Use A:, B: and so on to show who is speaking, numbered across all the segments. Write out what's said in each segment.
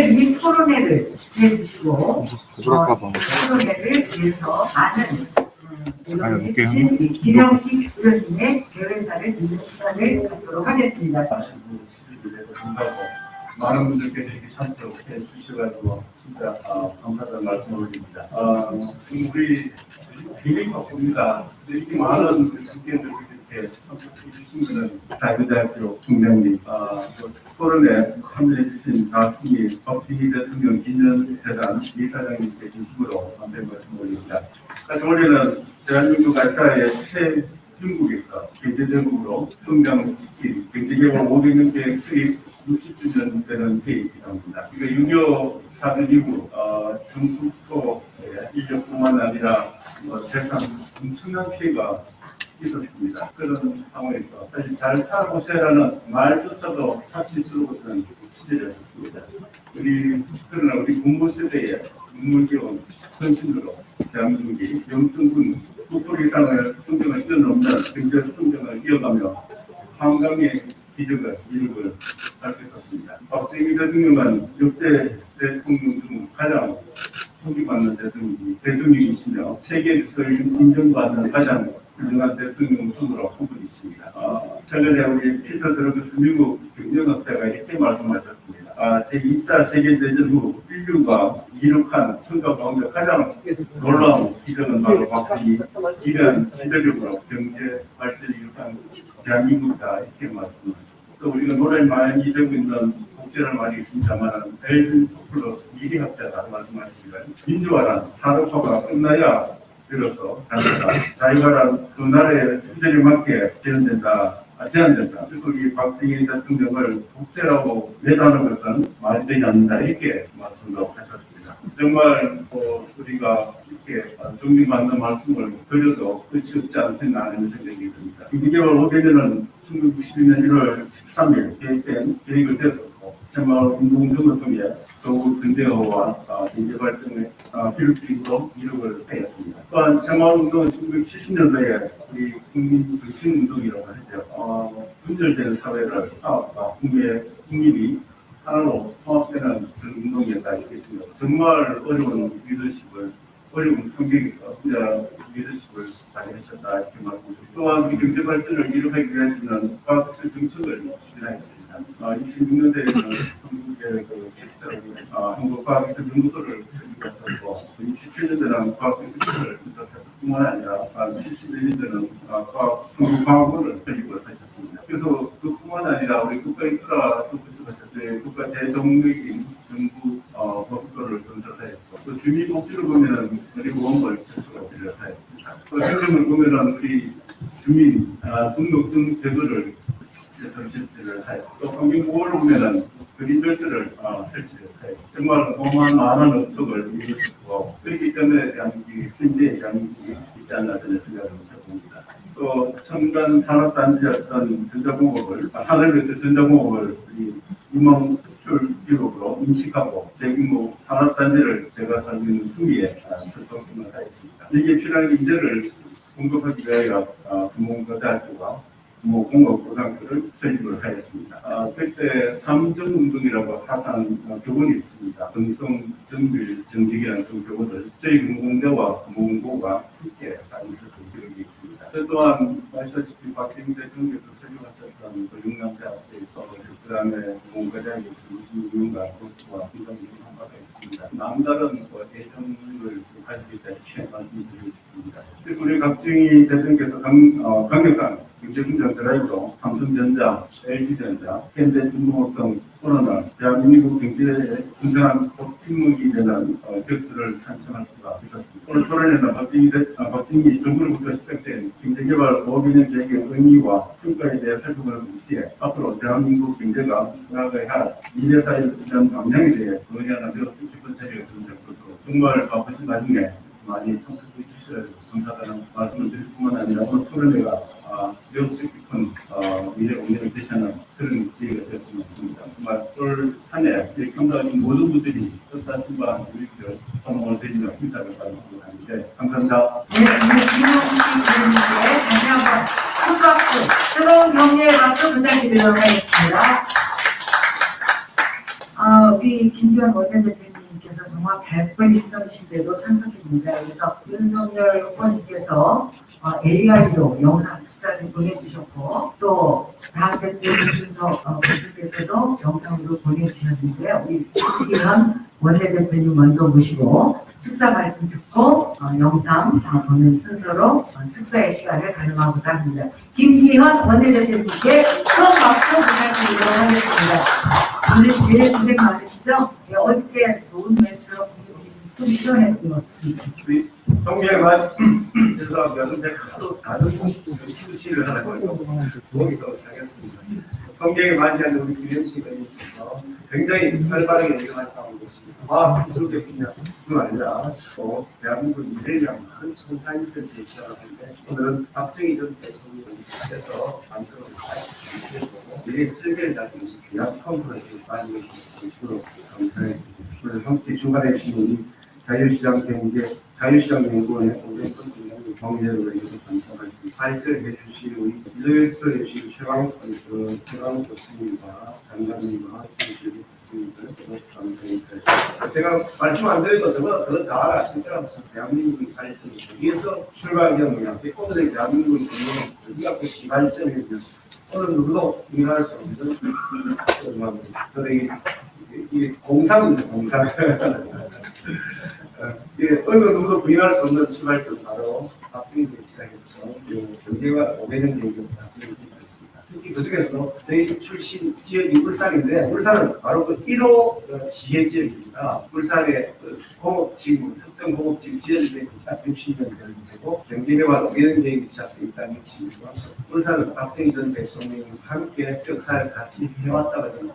A: 오늘 이 토론회를 해주시고 토론회를 위해서 많은 해주신 김영식 의원님의 개회사를 듣는 시간을 갖도록 하겠습니다.
B: 많은 분들께서 이렇게 참석해 주셔가지고 진짜 감사하다는 말씀을 올립니다. 우리 굉장히 바쁩니다. 이렇게 많은 국회의원들 이렇게 참석해 주신 것은 자유대학교 총장님, 토론에 참여해 주신 박승희 대통령 기념재단 이사장님께 진심으로 감사의 말씀을 올립니다. 원래는 대한민국 아시아의 최중국에서 경제적으로 성장시킨 경제개발 500년 계획 수립 60주년 되는 회의이기도 합니다. 6.25 사변 이후 중국도 인력뿐만 아니라 재산 엄청난 피해가 있었습니다. 그런 상황에서 사실 잘 살아보세요라는 말조차도 사치스러웠던 시절이었습니다. 그러나 우리 군부 세대의 눈물겨운 헌신으로 대한민국이 영등군 국토 이상을 충정을 뛰어넘는 경제 충정을 이어가며 한강의 기적을 이루고 할 수 있었습니다. 박정희 대통령은 역대 대통령 중 가장 존경받는 대통령이시며 세계에서 인정받는 가장 훌륭한 대통령 중으로 한 분이 있습니다. 최근에 우리 피터 드러그스 미국 경제학자가 이렇게 말씀하셨습니다. 제2차 세계대전 후 인류가 이룩한 순간 가운데 가장 놀라운 기적은 바로 박정희 기간 지배력으로 경제 발전을 이룩한 대한민국이다 이렇게 말씀하셨습니다. 또 우리가 노래 많이 되고 있는 복제라는 말이 있습니다만 엘빈 토플러 미래학자가 말씀하십니다. 민주화란 산업화가 끝나야 비로소 가능하다. 자유화란 그 나라의 수준에 맞게 제한된다. 그래서 이 박정희 대통령을 독재라고 매도하는 것은 말이 되지 않는다 이렇게 말씀도 하셨습니다. 정말 우리가 이렇게 존경받는 말씀을 드려도 끝이 없지 않겠나 하는 생각이 듭니다. 경제개발 500년은 1992년 1월 13일 계획을 세웠고 새마을 운동을 통해 더욱 근대화와 경제발전의 필수적으로 이룩을 하였습니다. 또한 새마을 운동은 1970년도에 우리 국민 정신운동이라고 하죠. 분열된 사회를 화합과 국민이 하나로 통합되는 그런 운동이었다 이렇습니다. 정말 어려운 어려운 환경에서 혼자 리더십을 발휘하셨다 이렇게 말씀드립니다. 또한 우리 경제 발전을 이루기 위해서는 과학기술 정책을 추진하였습니다. 2006년도에는 한국의 한국과학기술연구소를 설립했었고 27년도에는 과학기술을 설립했을 뿐만 아니라 71년도에는 한국과학원을 설립을 하셨습니다. 그래서 그뿐만 아니라 우리 국가인프라도 구축하셨을 국가 대동력인 정부 법도를 건설하였고 또 주민복지를 보면은 보험을 철수하였습니다. 또 행정을 보면은 우리 주민 등록증 제도를 설치를 하였고 또 환경보호를 보면은 그린벨트를 설치를 하였습니다. 정말 어마어마한 업적을 이루었고 그렇기 때문에 현재 대한민국이 있지 않나 저는 생각을 해봅니다. 또 첨단 산업단지였던 산업의 전자공업을 유망 수출 기록으로 인식하고 대규모 산업단지를 제가 살고 있는 중위에 설정을 하였습니다. 이게 필요한 인재를 공급하기 위하여 금공고등학교가 공업고등학교를 설립을 하였습니다. 그때 삼정운동이라고 하산 교본이 있습니다. 등성, 정bil, 정직이라는 그 교본을 저희 공공대와 공고가 함께 사용했던 기록이 있습니다. 또한 아시다시피 박정희 대통령께서 설립하셨던 영남대학교에서 그 다음에 공고대학에서 26년간 교수와 공장을 한 바가 있습니다. 남다른 대전을 가지고 있다 이렇게 말씀드리고 싶습니다. 그래서 우리 박정희 대통령께서 강력한 경제성장 드라이브로 삼성전자, LG전자, 현대중공업 등 코로나 대한민국 경제에 굉장한 뒷목이 되는 격들을 탄생할 수가 있었습니다. 오늘 토론회는 박정희 정부로부터 시작된 경제개발 5개년 계획의 의미와 평가에 대해 살펴보는 동시에 앞으로 대한민국 경제가 나아가야 할 미래사회를 위한 방향에 대해 논의하는 매우 깊은 자리가 존재할 것으로 정말 바쁘신 나중에 많이 참석해 주셔야 감사하다는 말씀을 드릴 뿐만 아니라 오늘 토론회가 매우 뜻깊은 미래 운영을 제시하는 그런 기회가 됐으면 합니다. 정말 올 한 해 참가하신 모든 분들이 뜻하신과 우리들 선언을 드리며 인사를 받고 하는데 감사합니다.
A: 네, 다시 한번 큰 박수, 뜨거운 격려의 박수 부탁드리도록 하겠습니다. 우리 김기현 원내대표님께서 정말 100번 일정신대로 참석했습니다. 그래서 윤석열 후보님께서 AI로 영상 특사를 보내주셨고 또 당 대표 이준석 대표께서도 영상으로 보내주셨는데요. 우리 김기현 원내대표님 먼저 모시고 축사 말씀 듣고 영상 보는 순서로 축사의 시간을 가름하고자 합니다. 김기현 원내대표님께 큰 박수 부탁드리도록 하겠습니다. 오늘 제일 고생 많으시죠? 어저께 좋은 멘트로 좀 시원했던 것 같습니다.
B: 성경에 만 죄송합니다. 좀 제가 다른 키스치를 하는 거예요. 거기서 사겠습니다. 성경에 많지 않는 우리 기현 씨가 있어서 굉장히 활발하게 일어났다는 것입니다. 기술의 뿐만 아니라 대한민국 미래를 위한 큰 선상을 제시하는데 오늘은 박정희 전 대통령께서 만들어낸 미래의 설계를 가진 귀한 컨퍼런스를 많이 해주셔서 감사합니다. 오늘 함께 주관해 주신 우리 자유시장 경제, 자유시장 연구원의 오랜 경제로 인해서 감사말씀 발표해 주신 우리 이정혁 교수님, 최강 교수님과 장관님과 교수님 교수님들 감사했어요. 제가 말씀 안 드려도 저보다 더 잘 아시니까 대한민국의 발전이 여기에서 출발하겠느냐. 오늘의 대한민국의 여기가 그 시발점이면 오늘 누구도 일할 수 없는 이게 공상입니다. 공상. 어느 누구도 부인할 수 없는 출발점 바로 박정희 대통령께서 경제가 500년 계획이었다. 있습니다. 특히 그 중에서 저희 출신 지역이 울산인데 울산은 바로 그 1호 지혜 지역입니다. 울산의 공업지구, 특정 공업지구 지역이 시작 60년 되고 경제개발 500년 계획이 시작되어 있다는 60년. 울산은 박정희 전 대통령과 함께 역사를 같이 해왔다고 합니다.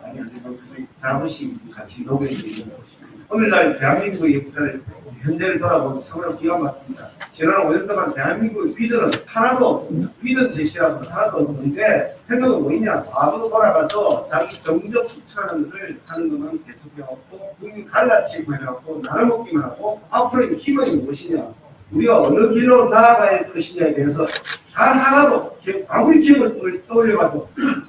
B: 자부심 같이 녹여져 있는 것입니다. 오늘날 대한민국의 역사를 현재를 돌아보면 참으로 기가 막힙니다. 지난 5년 동안 대한민국의 비전은 하나도 없습니다. 비전 제시라고 하나도 없는데 행동은 뭐냐? 과거로 돌아가서 자기 정적 수천을 하는 것만 계속해왔고 국민 갈라치고 해갖고 나눠먹기만 하고 앞으로의 희망이 무엇이냐? 우리가 어느 길로 나아갈 것이냐에 대해서 단 하나도 아무리 기억을 떠올려봐도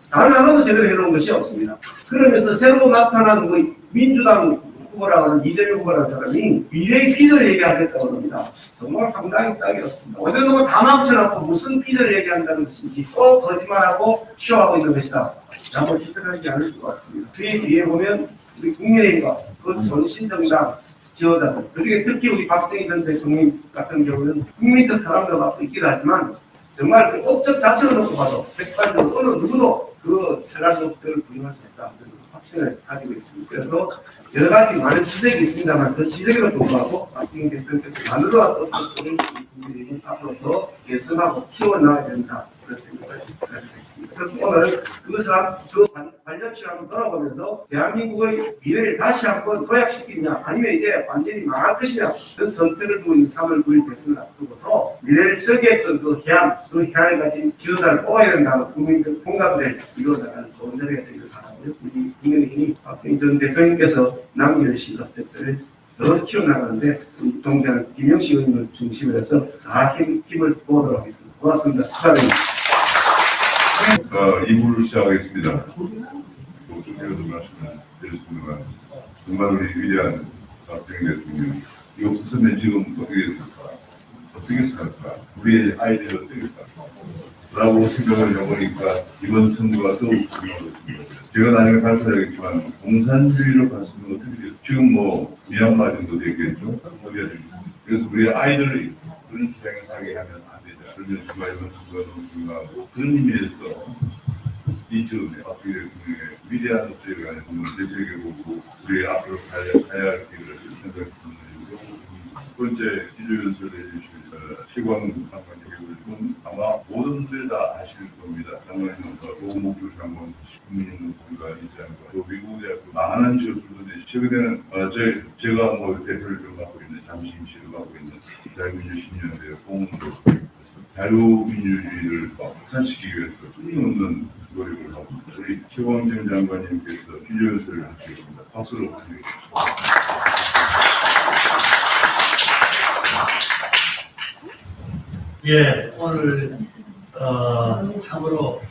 B: 단 하나도 제대로 해놓은 것이 없습니다. 그러면서 새로 나타난 그 민주당 후보라고 하는 이재명 후보라는 사람이 미래의 비전을 얘기하겠다고 합니다. 정말 상당히 짝이 없습니다. 5년 동안 다 망쳐놓고 무슨 비전을 얘기한다는 것인지 또 거짓말하고 쇼하고 있는 것이다. 한번 지적하지 않을 수가 없습니다. 뒤에 보면 우리 국민의힘과 그 전신정당 지도자들, 그중에 특히 우리 박정희 전 대통령 같은 경우는 국민적 사랑도 받고 있긴 하지만 정말 그 업적 자체를 놓고 봐도 백발적으로 어느 누구도 그 찰나는 업적을 부인할 수 없다. 확신을 가지고 있습니다. 그래서 여러 가지 많은 지적이 있습니다만 그 지적에도 불구하고 박정희 대통령께서 만들어왔던 것들을 국민들이 앞으로 더 개선하고 키워나가야 된다. 그런 생각을 가지고 있습니다. 그래서 오늘 그 발자취를 한번 돌아보면서 대한민국의 미래를 다시 한번 도약시키냐 아니면 이제 완전히 망할 것이냐 그 선택을 두고 있는 3월 9일 대선을 앞두고서 미래를 설계했던 그 해안을 가진 지도자를 뽑아야 된다는 국민적 공감대를 이루어나가는 좋은 자리가 되기를 바라고요. 우리 국민의힘이 박정희 전 대통령께서 남겨주신 업적들을 더 키워나가는데 우리 동장 김영식 의원을 중심으로 해서 다 힘을 보도록 하겠습니다. 고맙습니다. 축하드립니다.
C: 2부를 시작하겠습니다. 제가 좀 말씀을 드렸습니다만 정말 우리 위대한 박정희 대통령 이 없었으면 지금 어떻게 살까? 우리의 아이들이 어떻게 살까? 라고 생각을 해보니까 이번 선거가 더욱 중요하겠습니다. 제가 나중에 발표하겠지만 공산주의로 갔으면 어떻게 됐어요? 지금 미얀마 정도 되겠죠? 어디가 되겠죠? 그래서 우리 아이들이 그런 주장을 하게 하면 안 되죠. 그러면 정말 이번 선거가 너무 중요하고 그런 의미에서 이쯤에 박정희 대통령의 위대한 업적에 관해서 되새겨보고 우리 앞으로 가야 할 길을 생각해보는 첫 번째 기조연설을 해주실 시광 장관님은 아마 모든 분들 다 아실 겁니다. 장관님은 노목조 장관, 국민연금 부가 있지 않고 또 미국 대학교 많은 지역들도 최근에는 제가 대표를 좀 맡고 있는 잠시 임시를 맡고 있는 자유민주 신년대 공무도 자유민주주의를 확산시키기 위해서 끊임없는 노력을 하고 있습니다. 우리 최광진 장관님께서 기조연설을 하시겠습니다. 박수로 부탁드리겠습니다.
D: 예, 오늘 참으로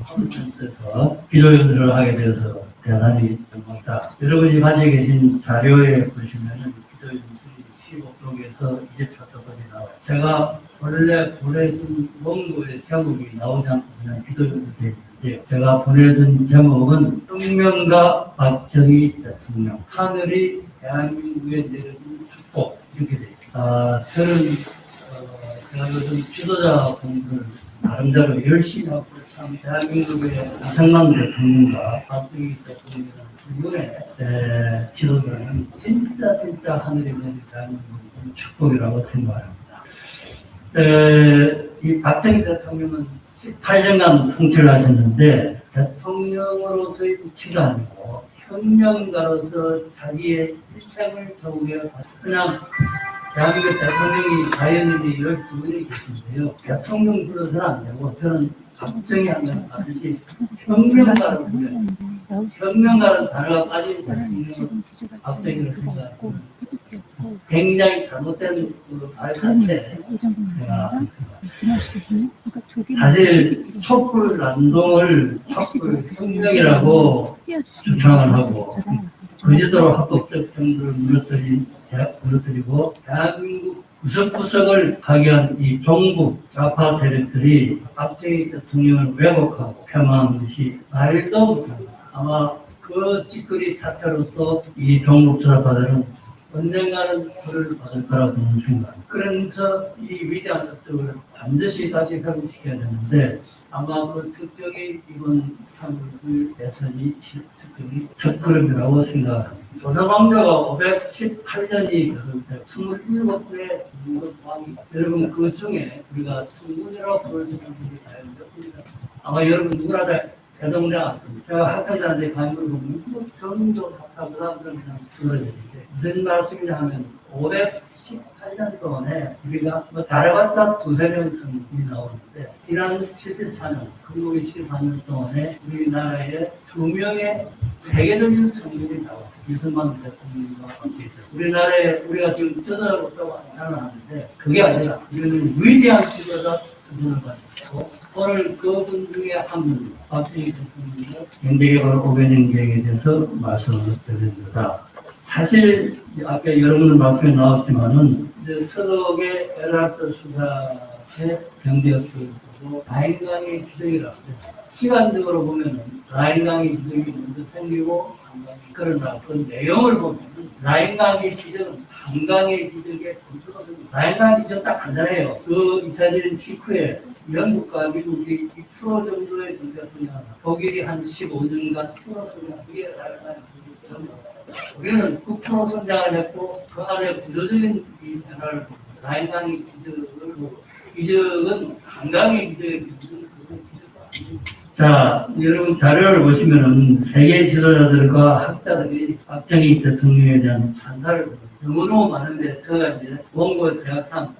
D: 컨퍼런스에서 기조연설을 하게 되어서 대단히 있다. 여러분이 가지고 계신 자료에 보시면은 기도연설이 15쪽에서 24쪽까지 나와요. 제가 원래 보내준 원고의 제목이 나오지 않고 그냥 기도연설이 있는데 제가 보내준 제목은 혁명가 박정희 대통령 하늘이 대한민국에 내려준 축복 이렇게 되어 있습니다. 저는 제가 요즘 지도자 공부를 나름대로 열심히 하고 참 대한민국의 이승만 대통령과 박정희 대통령이라는 두 분의 지도자는 진짜 하늘에 내린 대한민국의 축복이라고 생각합니다. 이 박정희 대통령은 18년간 통치를 하셨는데 대통령으로서의 위치가 아니고 혁명가로서 자기의 일생을 조국에 그냥 대한민국 대통령이 자연인이 12분이 계신데요. 대통령 불러서는 안 되고 저는 박정희 하면 반드시 혁명가를 불러요. 혁명가는 단어가 빠진 대통령은 박정희를 생각하고 굉장히 잘못된 말 자체 제가 사실 촛불 난동을 촛불 혁명이라고 주장을 하고 거제도로 합법적 정도를 무너뜨리고 대한민국 구석구석을 파괴한 이 종북 좌파 세력들이 박정희 대통령을 왜곡하고 폄하한 것이 말도 못합니다. 아마 그 짓거리 자체로서 이 종북 좌파들은 언젠가는 벌을 받을 거라고 저는 생각합니다. 그래서 이 위대한 적적을 반드시 다시 회복시켜야 되는데 아마 그 적적이 이번 3월 대선이 적적이 첫걸음이라고 생각합니다. 조선왕조가 518년이 되는데 27분의 왕이 여러분 그 중에 우리가 성군이라고 부르는 분들이 과연 몇 분이나 아마 여러분 누구라도 세동대학 제가 학생들한테 강의를 보면 전도 사타고 그러면 줄어드는데 무슨 말씀이냐 하면 518년 동안에 우리가 뭐 잘해봤자 2-3명 성군이 나오는데 지난 74년 건국의 14년 동안에 우리나라에 2명의 세계적인 성군이 나왔어요. 이승만 대통령과 함께 우리나라에 우리가 지금 지도자로 있다고 하는데 그게 아니라 우리는 위대한 지도자 그분을 가지고 오늘 그분 중에 한 분, 박정희 대통령의 연대개발 500년 계획에 대해서 말씀을 드립니다. 사실 아까 여러분들 말씀에 나왔지만은 서독의 에라르트 수사의 경제학적으로 라인강의 기적이라고 했어요. 시간적으로 보면은 라인강의 기적이 먼저 생기고 한강이 그러나 그 내용을 보면은 라인강의 기적은 한강의 기적의 근처가 됩니다. 라인강의 기적은 딱 간단해요. 그 2차전 직후에 영국과 미국이 2% 정도의 경제 성장을 독일이 한 15년간 1% 성장 그게 라인강의 기적입니다. 우리는 9% 성장을 했고 그 안에 구조적인 이 변화를 라인강의 기적은 한강의 기적의 기적은 그건 기적도 아닙니다. 자, 여러분 자료를 보시면은 세계 지도자들과 학자들이 박정희 대통령에 대한 찬사를 너무너무 많은데 제가 이제 원고 제약상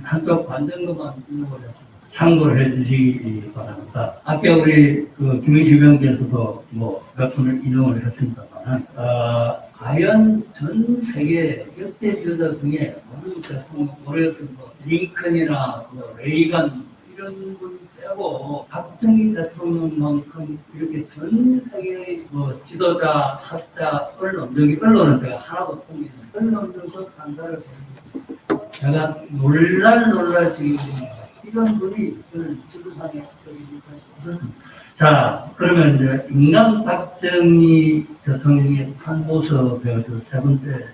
D: 한쪽 반 정도만 인용을 했습니다. 참고를 해주시기 바랍니다. 아까 우리 김영식 의원께서도 몇 분을 인용을 했습니다만, 과연 전 세계 역대 지도자 중에 모두 대통령, 모르겠어요. 링컨이나 레이건 이런 분 빼고 박정희 대통령만큼 이렇게 전 세계의 지도자, 학자, 언론은 제가 하나도 통일해요. 언론들도 찬사를 보입니다. 제가 놀랄 지경입니다. 이런 분이 저는 지도상에 없었습니다. 자, 그러면 이제 인간 박정희 대통령의 참모서 배워줄 세 번째인데요.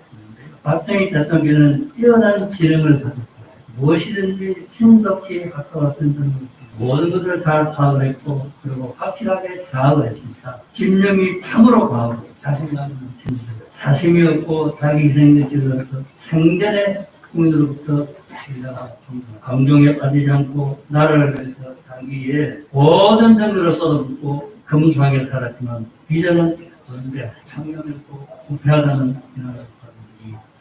D: 박정희 대통령은 뛰어난 지능을 가졌고 무엇이든지 신속히 학습할 수 있는 모든 것을 잘 파악을 했고 그리고 확실하게 자학을 했습니다. 집념이 참으로 강하고 자신감이 넘치는 사심이 없고 자기 희생의 지도로서 생전에 국민으로부터 강종에 빠지지 않고 나라를 위해서 자기의 모든 정도를 쏟아붓고 겸손하게 살았지만 비전은 그런데 창명했고 부패하다는 이나라를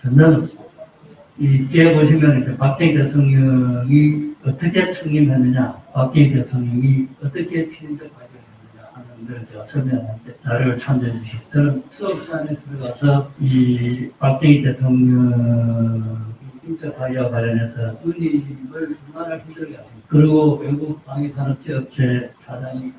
D: 저는 이 뒤에 보시면 이제 박정희 대통령이 어떻게 책임했느냐, 박정희 대통령이 어떻게 친인적 발견했느냐 하는 걸 제가 설명하는데 자료를 참조해 주시고 저는 수업 시간에 들어가서 이 박정희 대통령 인적 관리와 관련해서 의원님을 얼마나 힘들게 하십니까? 그리고 외국 방위산업체업체 사장이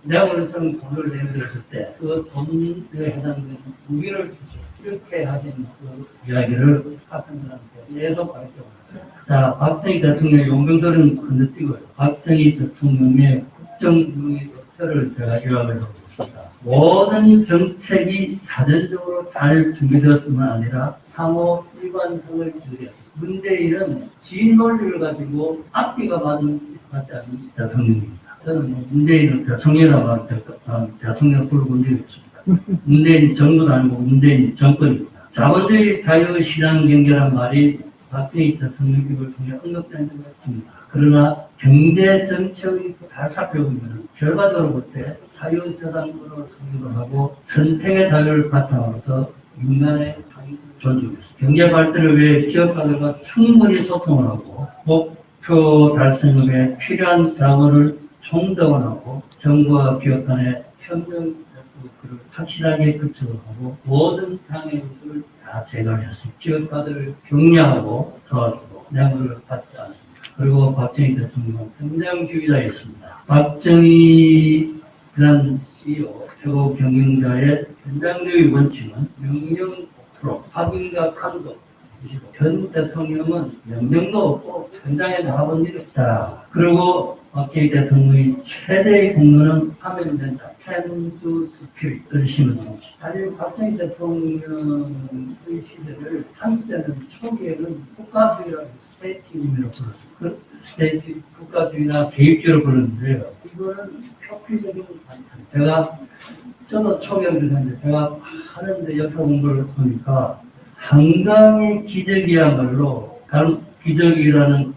D: 내원성 돈을 내밀었을 때 그 돈에 해당되는 무기를 주죠. 이렇게 하신 그 이야기를 학생들한테 계속 밝혀왔어요. 자, 박정희 대통령의 용병설은 건너뛰고요. 박정희 대통령의 국정유의 업체를 제가 요약을 하고 있습니다. 모든 정책이 사전적으로 잘 준비되었을 뿐만 아니라 상호 일관성을 기울였습니다. 문재인은 지인 논리를 가지고 앞뒤가 맞지 않는 대통령입니다. 저는 문재인을 대통령이라고 하면 대통령 부르본 적이 없습니다. 문재인 정부도 아니고 문재인 정권입니다. 자본주의 자유신앙 경제란 말이 박정희 대통령 입을 통해 언급된 적이 없습니다. 그러나 경제 정책을 잘 살펴보면 결과적으로 볼 때 자유재산권을 통일을 하고 선택의 자유를 바탕으로서 민간의 존중했습니다. 경제 발전을 위해 기업가들과 충분히 소통을 하고 목표 달성을 위해 필요한 자원을 총동원하고 정부와 기업 간의 협력 그를 확실하게 구축을 하고 모든 장애인을 다 제거했습니다. 기업가들을 격려하고 도와주고 뇌물을 받지 않습니다. 그리고 박정희 대통령은 현장주의자였습니다. 박정희라는 CEO 최고 경영자의 현장주의 원칙은 명령 5%, 확인과 감독. 현 대통령은 명령도 없고 현장에 나가본 일이 없다. 그리고 박정희 대통령의 최대의 공로는 하면 된다. Can do spirit. 뜻이면 사실 박정희 대통령의 시대를 한때는 초기에는 국가주의라고 스테이티즘이라고 불렀어요. 그 스테이티 국가주의나 개입주의로 불렀는데요. 이거는 표피적인 관찰. 저도 초기에 그랬는데 제가 하는데 역사 공부를 보니까 한강의 기적이야말로 기적이라는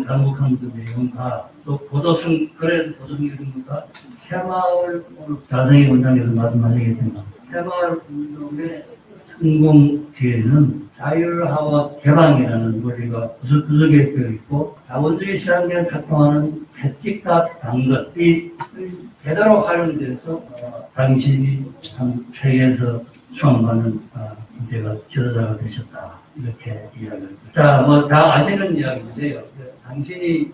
D: 간곡한 그 내용과 또 보도성, 그래서 보도성 이름과 새마을 오늘 자성의 원장에서 말씀하시겠지만 새마을 운동의 성공 뒤에는 자율화와 개방이라는 원리가 구석구석에 되어 있고 자본주의 시장에 작동하는 채찍과 당근이 제대로 활용돼서 당신이 참 세계에서 추앙받는 인재가 지도자가 되셨다. 이렇게 이야기를. 자, 뭐 다 아시는 이야기인데요. 당신이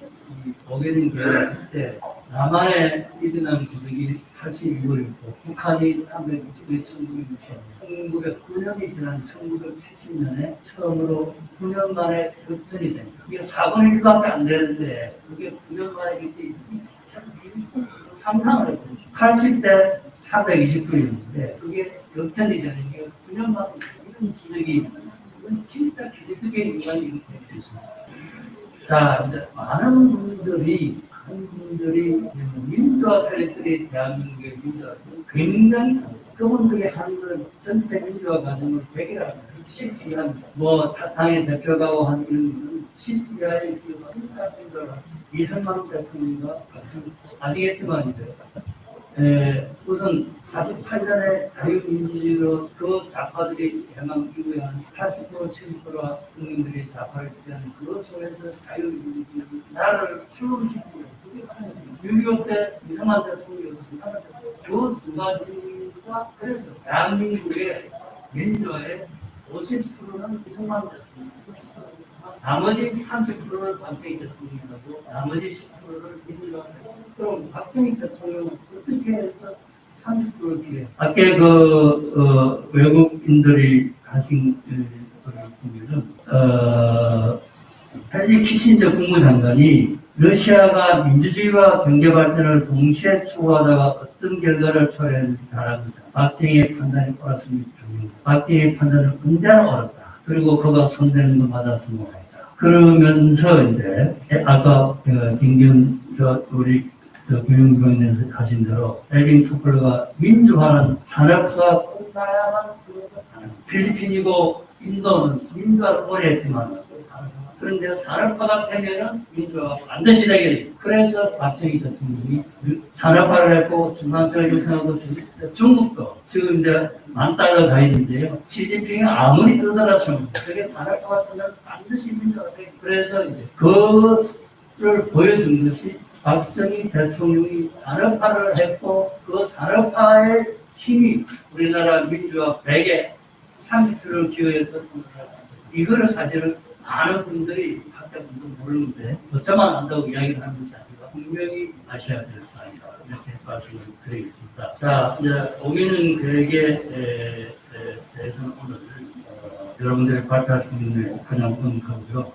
D: 오게 된 계획을 때 남한의 이드남 구역이 82월이고 북한이 360일 1960년 1909년이 지난 1970년에 처음으로 9년 만에 격전이 됩니다. 이게 4분의 1밖에 안 되는데 그게 9년 만에 격전이 참 상상을 했거든요. 80대 420분이었는데 그게 격전이 되는 게 9년 만에 이런 기적이 이건 진짜 기적적인 인간이 이렇게 됐습니다. 자, 이제 많은 분들이 민주화 세력들이 대한민국의 민주화를 굉장히 상합니다. 그분들이 하는 전체 민주화 과정을 100이라고 쉽게합니다. 뭐 차창의 대표가고 한 이런 10이하의 기업가 진짜 민주화 이승만 대통령과 같은 아시겠지만 우선 48년에 자유민주주의로 그 좌파들이 해방 이후에 한 80% 70%가 국민들이 좌파를 지지하는 그 속에서 자유민주주의 나라를 출범시키고 그게 하나예요. 6.25 때 이승만 대통령이었습니다. 그 두 가지가 그래서 대한민국의 민주화의 50%는 이승만 대통령, 90%는 나머지 30%를 박정희 대통령이라고 나머지 10%를 민주화 세력. 그럼 박정희 대통령은 어떻게 해서 30%를 기회? 아까 외국인들이 하신 거를 보면은 헨리 키신저 국무장관이 러시아가 민주주의와 경제 발전을 동시에 추구하다가 어떤 결과를 초래했는지 잘 알고 있습니다. 박정희의 판단이 옳았음이 중요합니다. 박정희의 판단은 언제나 옳았다. 그리고 그가 손대는 거 맞았으면 옳았다. 그러면서 이제 아까 김경 우리 교육부에서 하신 대로 에린 토플러가 민주화는 산업화가 끝나야만 필리핀이고 인도는 민주화를 오래 했지만 그런데 산업화가 되면은 민주화가 반드시 되게 됩니다. 그래서 박정희 대통령이 산업화를 했고 중앙성을 유성하고 중국도 지금 이제 10,000달러 가 있는데요. 시진핑이 아무리 떠들었으면 그게 산업화가 되면 반드시 민주화가 되게 그래서 이제 그를 보여준 것이 박정희 대통령이 산업화를 했고 그 산업화의 힘이 우리나라 민주화 100에 30%를 기여해서 이거를 사실은 많은 분들이 학자분도 모르는데 어쩌면 안다고 이야기를 하는 것이 아니라 분명히 아셔야 될 사항이다. 이렇게 말씀을 드리겠습니다. 자, 이제 오기는 계획에 대해서는 오늘 여러분들이 발표할 수 있는 그냥 언급하고요.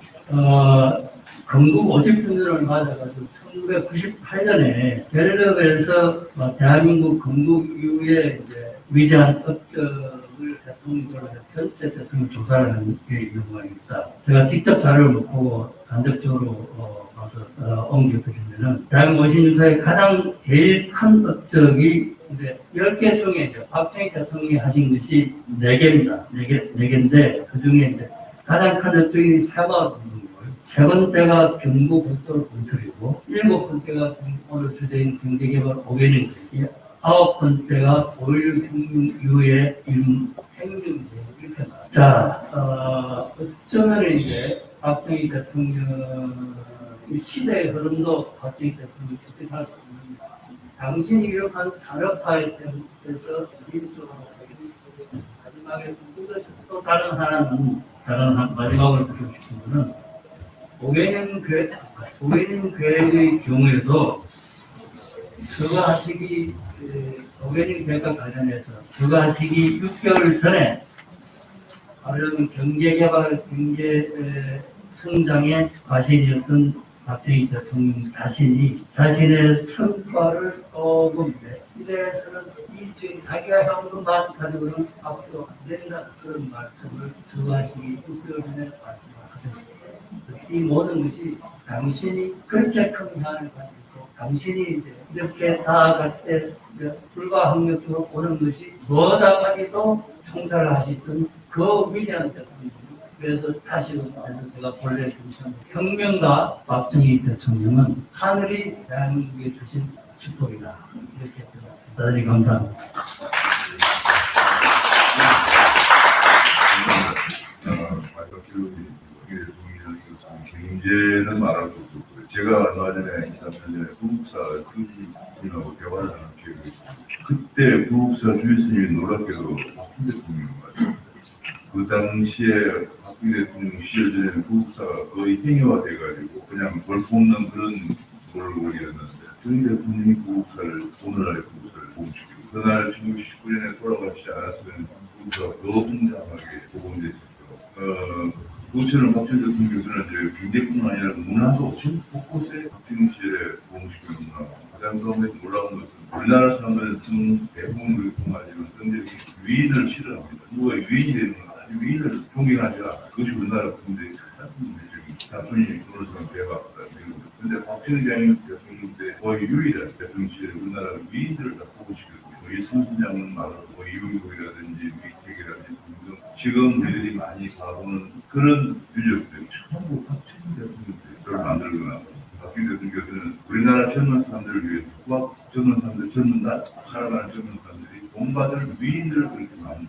D: 건국 50주년을 맞아가지고 1998년에 갤럽에서 대한민국 건국 이후에 이제 위대한 업적을 대통령으로 전체 대통령 조사를 한 게 있는 모양입니다. 제가 직접 자료를 못 보고 간접적으로 봐서 옮겨드리면은 대한민국 56사의 가장 제일 큰 업적이 이제 10개 중에 이제 박정희 대통령이 하신 것이 4개입니다. 4개인데 그 중에 이제 가장 큰 업적이 3번. 세 번째가 경부 고속도로 건설이고, 7번째가 오늘 주제인 경제개발 5개년, 9번째가 5.16 혁명 이후에 이룬 행정제 이렇게 나와요. 자, 어쩌면 이제 박정희 대통령 시대의 흐름도 박정희 대통령이 어떻게 수 없는 당신이 이룩한 산업화에 대해서 민주적으로 마지막에 또 다른 마지막으로 드리고 싶은 것은 5개년 계획의 경우에도 서거하시기 5개년 계획과 관련해서 서거하시기 6개월 전에 말하자면 경제개발, 경제성장의 과실이었던 박정희 대통령 자신이 자신의 성과를 조금 이래서는 이 지금 자기가 해온 것만 가지고는 앞으로 안 된다 그런 말씀을 서거하시기 6개월 전에 말씀을 하셨습니다. 이 모든 것이 당신이 그렇게 큰 희망을 가지고 당신이 이제 이렇게 나아갈 때 불가항력적으로 오는 것이 뭐다가지도 총살을 하시던 그 위대한 대통령. 그래서 다시금 제가 본래 주신 혁명가 박정희 대통령은 하늘이 대한민국에 주신 축복이다. 이렇게 생각합니다. 대단히 감사합니다.
C: 경제는 말할 것도 없고요. 제가 얼마 전에 2, 3년 전에 부국사 주주님하고 대화를 하는 기회가 있었어요. 그때 부국사 주주님이 놀랍게도 박정희 대통령을 맞았어요. 그 당시에 박정희 대통령 시절 전에는 부국사가 거의 행여화돼가지고 그냥 벌 뽑는 그런 몰골이었는데 박정희 대통령이 부국사를 오늘날의 부국사를 보험시키고 그날 1919년에 돌아가시지 않았으면 부국사가 더 웅장하게 복원됐었죠. 그것처럼 박정희 대통령께서는 이제 경제뿐만 아니라 문화도 전 곳곳에 박정희 시절에 보험시키는 문화. 가장 그런데 놀라운 것은 우리나라 사람들은 대부분 통하지만 성적인 위인을 싫어합니다. 누가 위인이 되는 건 아주 위인을 존경하지 않아. 그것이 우리나라 분들의 가장 큰 문제적인 자손이 그런 사람 배워봤다. 그런데 박정희 대통령 때 거의 유일한 대통령 시절에 우리나라 위인들을 다 보고시켰습니다. 이 성신장은 말하고 이용국이라든지 미택이라든지 등등 지금 우리들이 많이 봐보는 그런 유적들 전부 박정희 대통령을 만들거나 박정희 대통령께서는 우리나라 젊은 사람들을 위해서 젊은 사람들 살아가는 젊은 사람들이 본받을 위인들을 그렇게 많이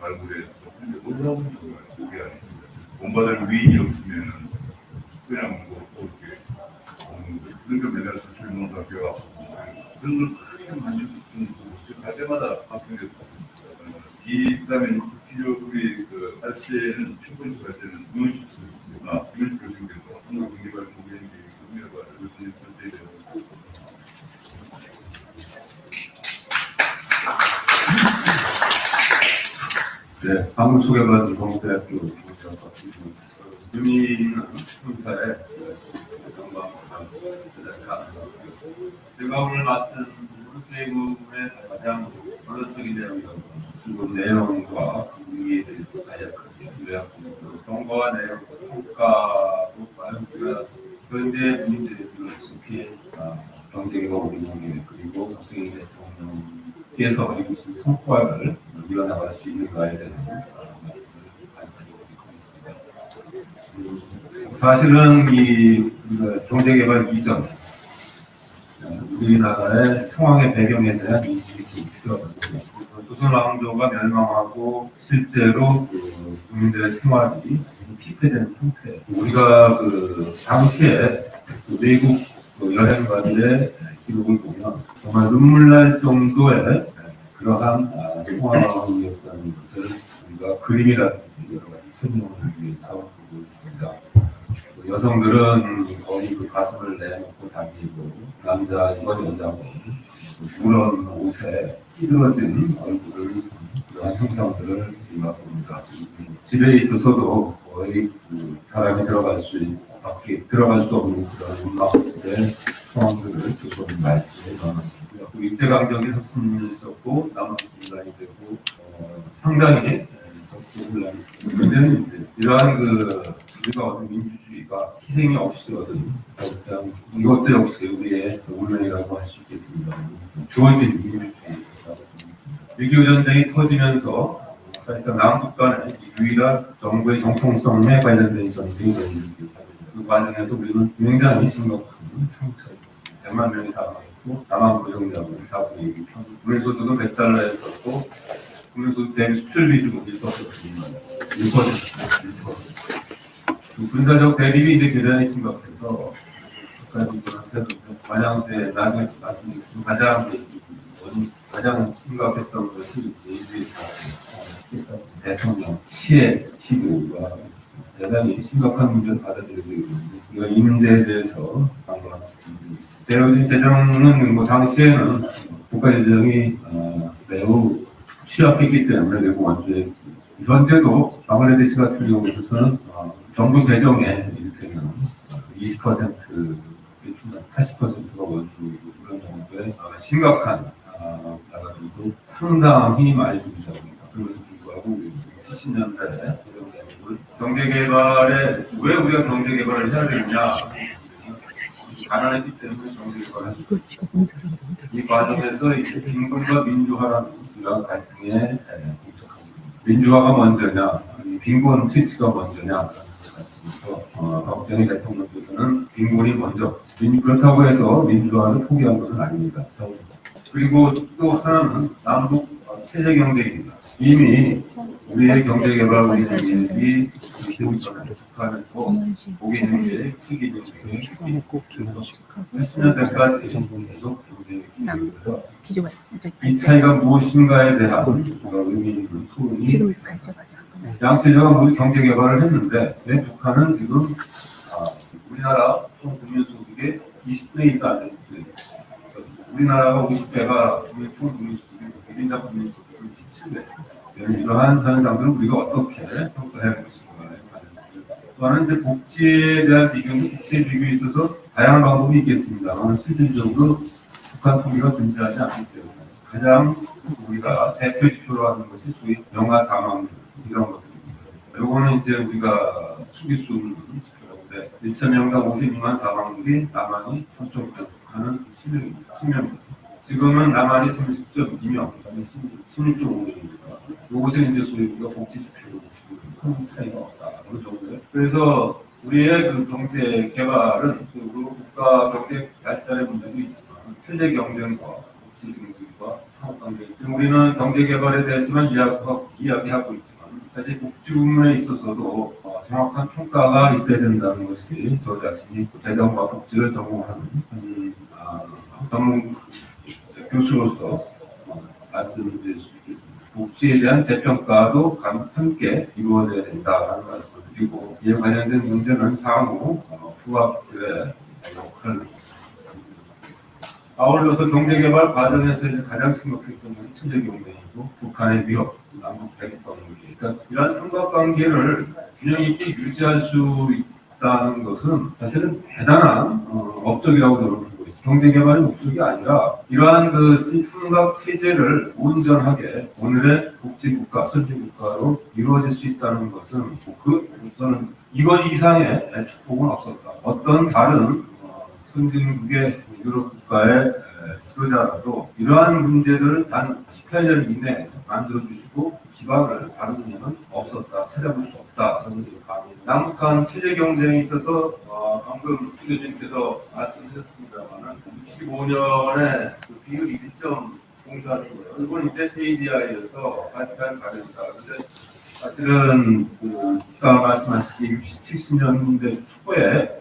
C: 발굴해서 근데 놀라운 정말 그게 아닙니다. 본받을 위인이 없으면은 그냥 뭐 그렇게 없는 거죠. 그러니까 맨날 서출농사 배워갖고 그런 걸 크게 만지고 할 때마다 박정희 대통령 이 그다음에 우리 그 발제는 첫 번째 발제는 이원식 교수님께서 한국경제발 공개인계 금융발을 교수님 발제되고
E: 네, 방금 소개받은 동대학교 경제학과 유미 형사의 제가 오늘 맡은 세금의 가장 본질적인 내용이라고 그 내용과 의미에 대해서 간략하게 요약드리고 정보와 내용, 평가로 과연 우리가 현재 문제들을 어떻게 경제개발 운영에 그리고 박정희 대통령께서 이루신 성과를 이뤄나갈 수 있는가에 대한 말씀을 간단히 드리고 있습니다. 사실은 이 경제개발 이전 우리나라의 상황의 배경에 대한 인식이 좀 필요하거든요. 조선왕조가 멸망하고 실제로 국민들의 생활이 피폐된 상태. 우리가 그 당시에 외국 여행가들의 기록을 보면 정말 눈물 날 정도의 그러한 상황이었다는 것을 우리가 그림이라든지 여러 가지 설명을 위해서 보고 있습니다. 여성들은 거의 그 가슴을 내놓고 다니고 남자이건 여자건 누런 옷에 찌들어진 얼굴을 그러한 형상들을 우리가 봅니다. 집에 있어서도 거의 그 사람이 밖에 들어갈 수 없는 그런 음악들의 상황들을 조선의 말씀에 전하고요. 일제강점기 30년 있었고 남북분단이 되고 상당히 혼란이 있었습니다. 문제는 이제 이러한 우리가 얻은 민주주의가 희생이 없이 얻은 사실상 이것도 역시 우리의 운명이라고 할 수 있겠습니다. 주어진 민주주의라고 봅니다. 6.25 전쟁이 터지면서 사실상 남북 간의 유일한 정부의 정통성에 관련된 전쟁이 되는 그 과정에서 우리는 굉장히 심각한 상처를 입었습니다. 100만 명이 사망했고 남한 고용자분 4분의 1이 국민소득은 $100였었고 국민소득 대비 수출 비중은 1%. 군사적 대립이 이제 굉장히 심각해서 만약에 나중에 말씀드리겠습니다. 가장 심각했던 것이 예수의 사건, 대통령 시해 시도가 있었습니다. 대단히 심각한 문제를 받아들이고 있는데 우리가 이 문제에 대해서 한번 드리겠습니다. 대우진 재정은 당시에는 국가 재정이 매우 취약했기 때문에 내부 완주에 현재도 방글라데시 같은 경우에 있어서는 정부 재정에 이를테면 20%에 충당 80%가 원주이고 그런 정도의 심각한 나라들도 상당히 많이 존재합니다. 그럼에도 불구하고 70년대 경제개발에 왜 우리가 경제개발을 해야 되느냐? 가난했기 때문에 경제개발을 하죠. 이 과정에서 이제 빈곤과 민주화라는 이런 갈등에 봉착합니다. 민주화가 먼저냐, 빈곤 퇴치가 먼저냐? 그래서 박정희 대통령께서는 빈곤이 먼저. 그렇다고 해서 민주화를 포기한 것은 아닙니다. 그리고 또 하나는 남북 체제 경제입니다. 이미 우리의 경제 개발 우리 경제력이 되고 있잖아요. 북한에서 보기 있는 게 시기 경제력이 그래서 80년대까지 계속 경제력이 되어왔습니다. 이 차이가 무엇인가에 대한 의미 있는 토론이 양체제가 모두 경제 개발을 했는데 왜 북한은 지금 우리나라 총 국민 소득의 20분의 1도 안 됩니다. 우리나라가 50배가 총 국민 소득의 1인당 국민 소득의 27배. 이러한 현상들을 우리가 어떻게 평가해 볼 수 있는가에 또 하나는 이제 복지에 대한 복지의 비교에 있어서 다양한 방법이 있겠습니다만 실질적으로 북한 통계가 존재하지 않기 때문에 가장 우리가 대표 지표로 하는 것이 소위 영아 사망률 이런 것들입니다. 요거는 이제 우리가 수비수 지표인데 1,000명당 52만 사망률이 남한이 3.9명, 북한은 7명입니다. 지금은 남한이 30.2명, 북한이 16.5명입니다. 요것을 이제 소위 우리가 복지 지표로 보시면 큰 차이가 없다. 어느 정도요. 그래서 우리의 그 경제 개발은 그리고 국가 경제 발달의 문제도 있지만 체제 경쟁과 복지 증진과 산업 경쟁. 지금 우리는 경제 개발에 대해서만 이야기하고 있지만 사실 복지 부분에 있어서도 정확한 평가가 있어야 된다는 것이 저 자신이 재정과 복지를 전공하는 전문 교수로서 말씀을 드릴 수 있겠습니다. 복지에 대한 재평가도 함께 이루어져야 된다는 말씀을 드리고 이에 관련된 문제는 향후 후학들의 역할을 하겠습니다. 아울러서 경제개발 과정에서 가장 심각했던 것이 체제경쟁이고 북한의 위협, 남북 대립관계. 그러니까 이러한 삼각관계를 균형 있게 유지할 수 있다는 것은 사실은 대단한 업적이라고 저는 보고 있습니다. 경제개발의 목적이 아니라 이러한 그 삼각 체제를 온전하게 오늘의 복지국가, 선진국가로 이루어질 수 있다는 것은 저는 이것 이상의 축복은 없었다. 어떤 다른 선진국의 유럽 국가의 지도자라도 이러한 문제들을 단 18년 이내에 만들어주시고 기반을 다른 면은 없었다. 찾아볼 수 없다. 저는 남북한 체제 경쟁에 있어서 방금 주 교수님께서 말씀하셨습니다.만 65년에 그 비율 1.03이고요. 이건 이제 ADI에서 발표한 자료입니다. 그런데 사실은 아까 말씀하신 60, 70년대 초에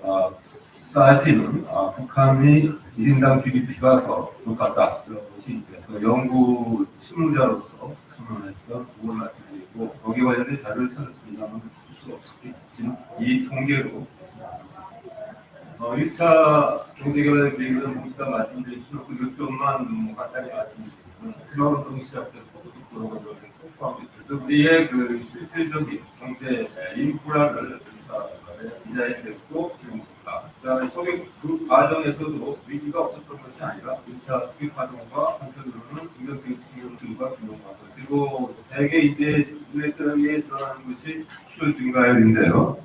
E: 까지는 북한이 1인당 GDP가 더 높았다. 그런 것이 이제 연구 실무자로서 선언했던 부분 말씀드리고 거기에 관련된 자료를 찾았습니다만 찾을 수 없었겠지만 이 통계로 말씀드리겠습니다. 1차 경제개발 계획은 모두 다 말씀드릴 수는 없고 요점만 간단히 말씀드리면 새마을운동이 시작됐고 고속도로가 포함됐죠. 우리의 그 실질적인 경제 인프라를 1차 디자인됐고 지금입니다. 그다음에 소개 그 과정에서도 위기가 없었던 것이 아니라 1차 소개 과정과 한편으로는 긍정적인 측면들과 균형 과정 그리고 대개 이제 눈에 띄게 드러나는 것이 수출 증가율인데요.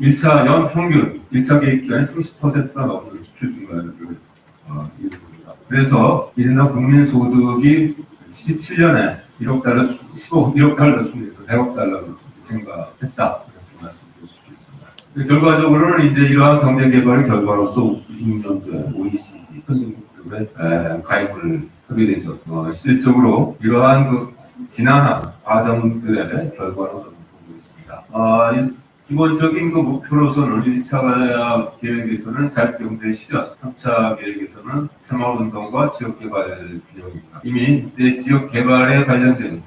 E: 1차 연 평균 1차 계획 기간에 30%가 넘는 수출 증가율을 이루어집니다. 그래서 1인당 국민 소득이 77년에 1억 달러 1억 달러 수준에서 100억 달러로 증가했다. 결과적으로는 이제 이러한 경제 개발의 결과로서 96년도에 OECD 선진국에 가입을 하게 되죠. 실질적으로 이러한 그 지난한 과정들의 결과로 저는 보고 있습니다. 기본적인 그 목표로서는 1차 계획에서는 자유경제 실현, 3차 계획에서는 새마을운동과 지역개발 균형입니다. 이미 지역개발에 관련된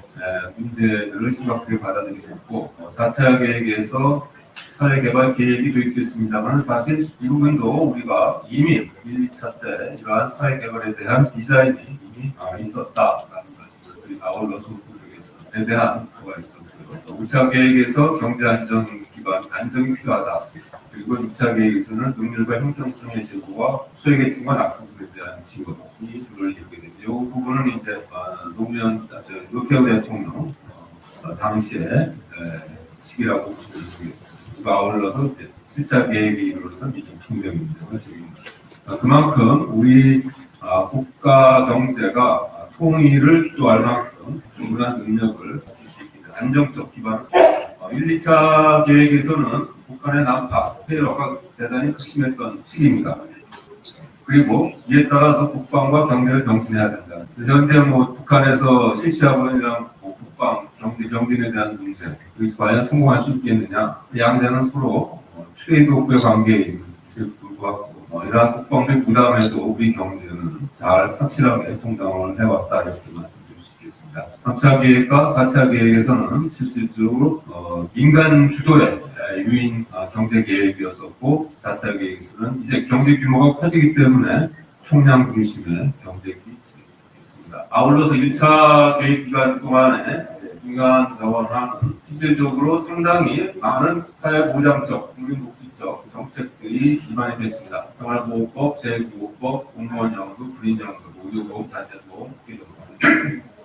E: 문제들을 심각하게 받아들이셨고 4차 계획에서 사회개발 계획이 도입됐습니다만 사실 이 부분도 우리가 이미 1, 2차 때 이러한 사회개발에 대한 디자인이 이미 있었다라는 말씀을 드리고 아울러서 국력에서에 대한 거가 있었고요. 5차 계획에서 경제안정 기반 안정이 필요하다. 그리고 6차 계획에서는 능률과 형평성의 제고와 소외계층과 낙후들에 대한 지원 이 둘을 이루게 됩니다. 이 부분은 이제 노무현 대통령 당시에 시기라고 보시면 되겠습니다. 아울러서 7차 계획이 이루어져서 미중 평등 문제가 제기됩니다. 그만큼 우리 국가 경제가 통일을 주도할 만큼 충분한 능력을 줄 수 있기 때문에 안정적 기반 1, 2차 계획에서는 북한의 난파, 테러가 대단히 극심했던 시기입니다. 그리고 이에 따라서 국방과 경제를 병진해야 된다. 현재 북한에서 실시하고 있는 국방, 경진에 대한 문제, 여기서 과연 성공할 수 있겠느냐? 양자는 서로 트레이드 오프의 관계에 있을 불구하고 이러한 국방비 부담에도 우리 경제는 잘 확실하게 성장을 해왔다 이렇게 말씀드릴 수 있겠습니다. 3차 계획과 4차 계획에서는 실질적으로 민간 주도의 유인 경제 계획이었었고 4차 계획에서는 이제 경제 규모가 커지기 때문에 총량 중심의 경제 계획이 있습니다. 아울러서 1차 계획 기간 동안에 중요한 자원하는 실질적으로 상당히 많은 사회보장적, 국민복지적 정책들이 기반이 됐습니다. 생활보호법, 재구호법, 공무원연금, 군인연금, 의료보험, 산재보험, 국회정산.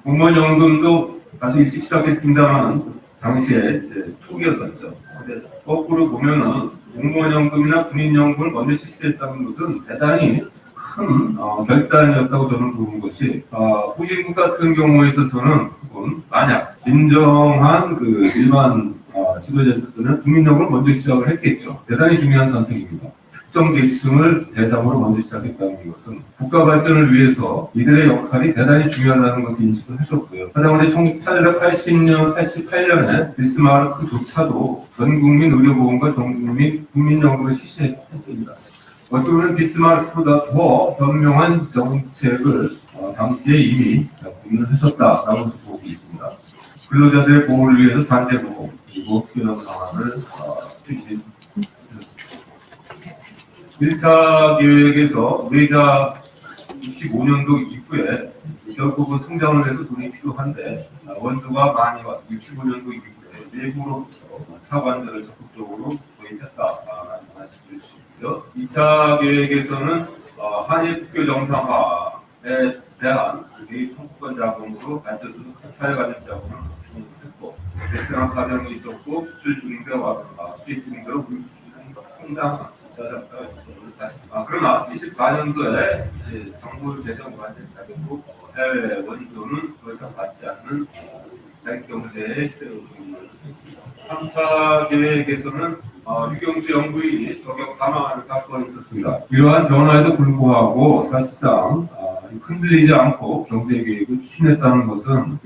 E: 공무원연금도 아주 일찍 시작했습니다만 당시에 이제 초기였었죠. 근데 거꾸로 보면은 공무원연금이나 군인연금을 먼저 실시했다는 것은 대단히 큰 결단이었다고 저는 보는 것이 후진국 같은 경우에 있어서는 그건 만약 진정한 그 일반 지도자였을 국민연금을 먼저 시작을 했겠죠. 대단히 중요한 선택입니다. 특정 계층을 대상으로 먼저 시작했다는 것은 국가 발전을 위해서 이들의 역할이 대단히 중요하다는 것을 인식을 하셨고요. 하다못해 1880년, 88년에 비스마르크조차도 전 국민 의료보험과 전 국민 국민연금을 실시했습니다. 어떻게 보면 비스마르크보다 더 현명한 정책을 당시에 이미 고민하셨다라고 보고 있습니다. 근로자들의 보호를 위해서 산재보험 그리고 균형 강화를 추진했습니다. 1차 계획에서 외자 65년도 이후에 결국은 성장을 위해서 돈이 필요한데 원조가 많이 와서 65년도 이후에 외부로부터 차관들을 적극적으로 도입했다라는 말씀드릴 수 있고요. 2차 계획에서는 한일 국교 정상화에 대한 개입 청구권 자금으로 발전소득 사회관념 자금을 준비했고 베트남 파병이 있었고 수출 증대와 수입 증대로 우리 수준은 상당한 저작가가 있었던 사실. 그러나 74년도에 정부 재정 관련 자격으로 해외 원조는 더 이상 받지 않는 자기경제의 시대로 했습니다. 3차 계획에서는 유경수 연구인이 저격 사망하는 사건이 있었습니다. 이러한 변화에도 불구하고 사실상 흔들리지 않고 경제계획을 추진했다는 것은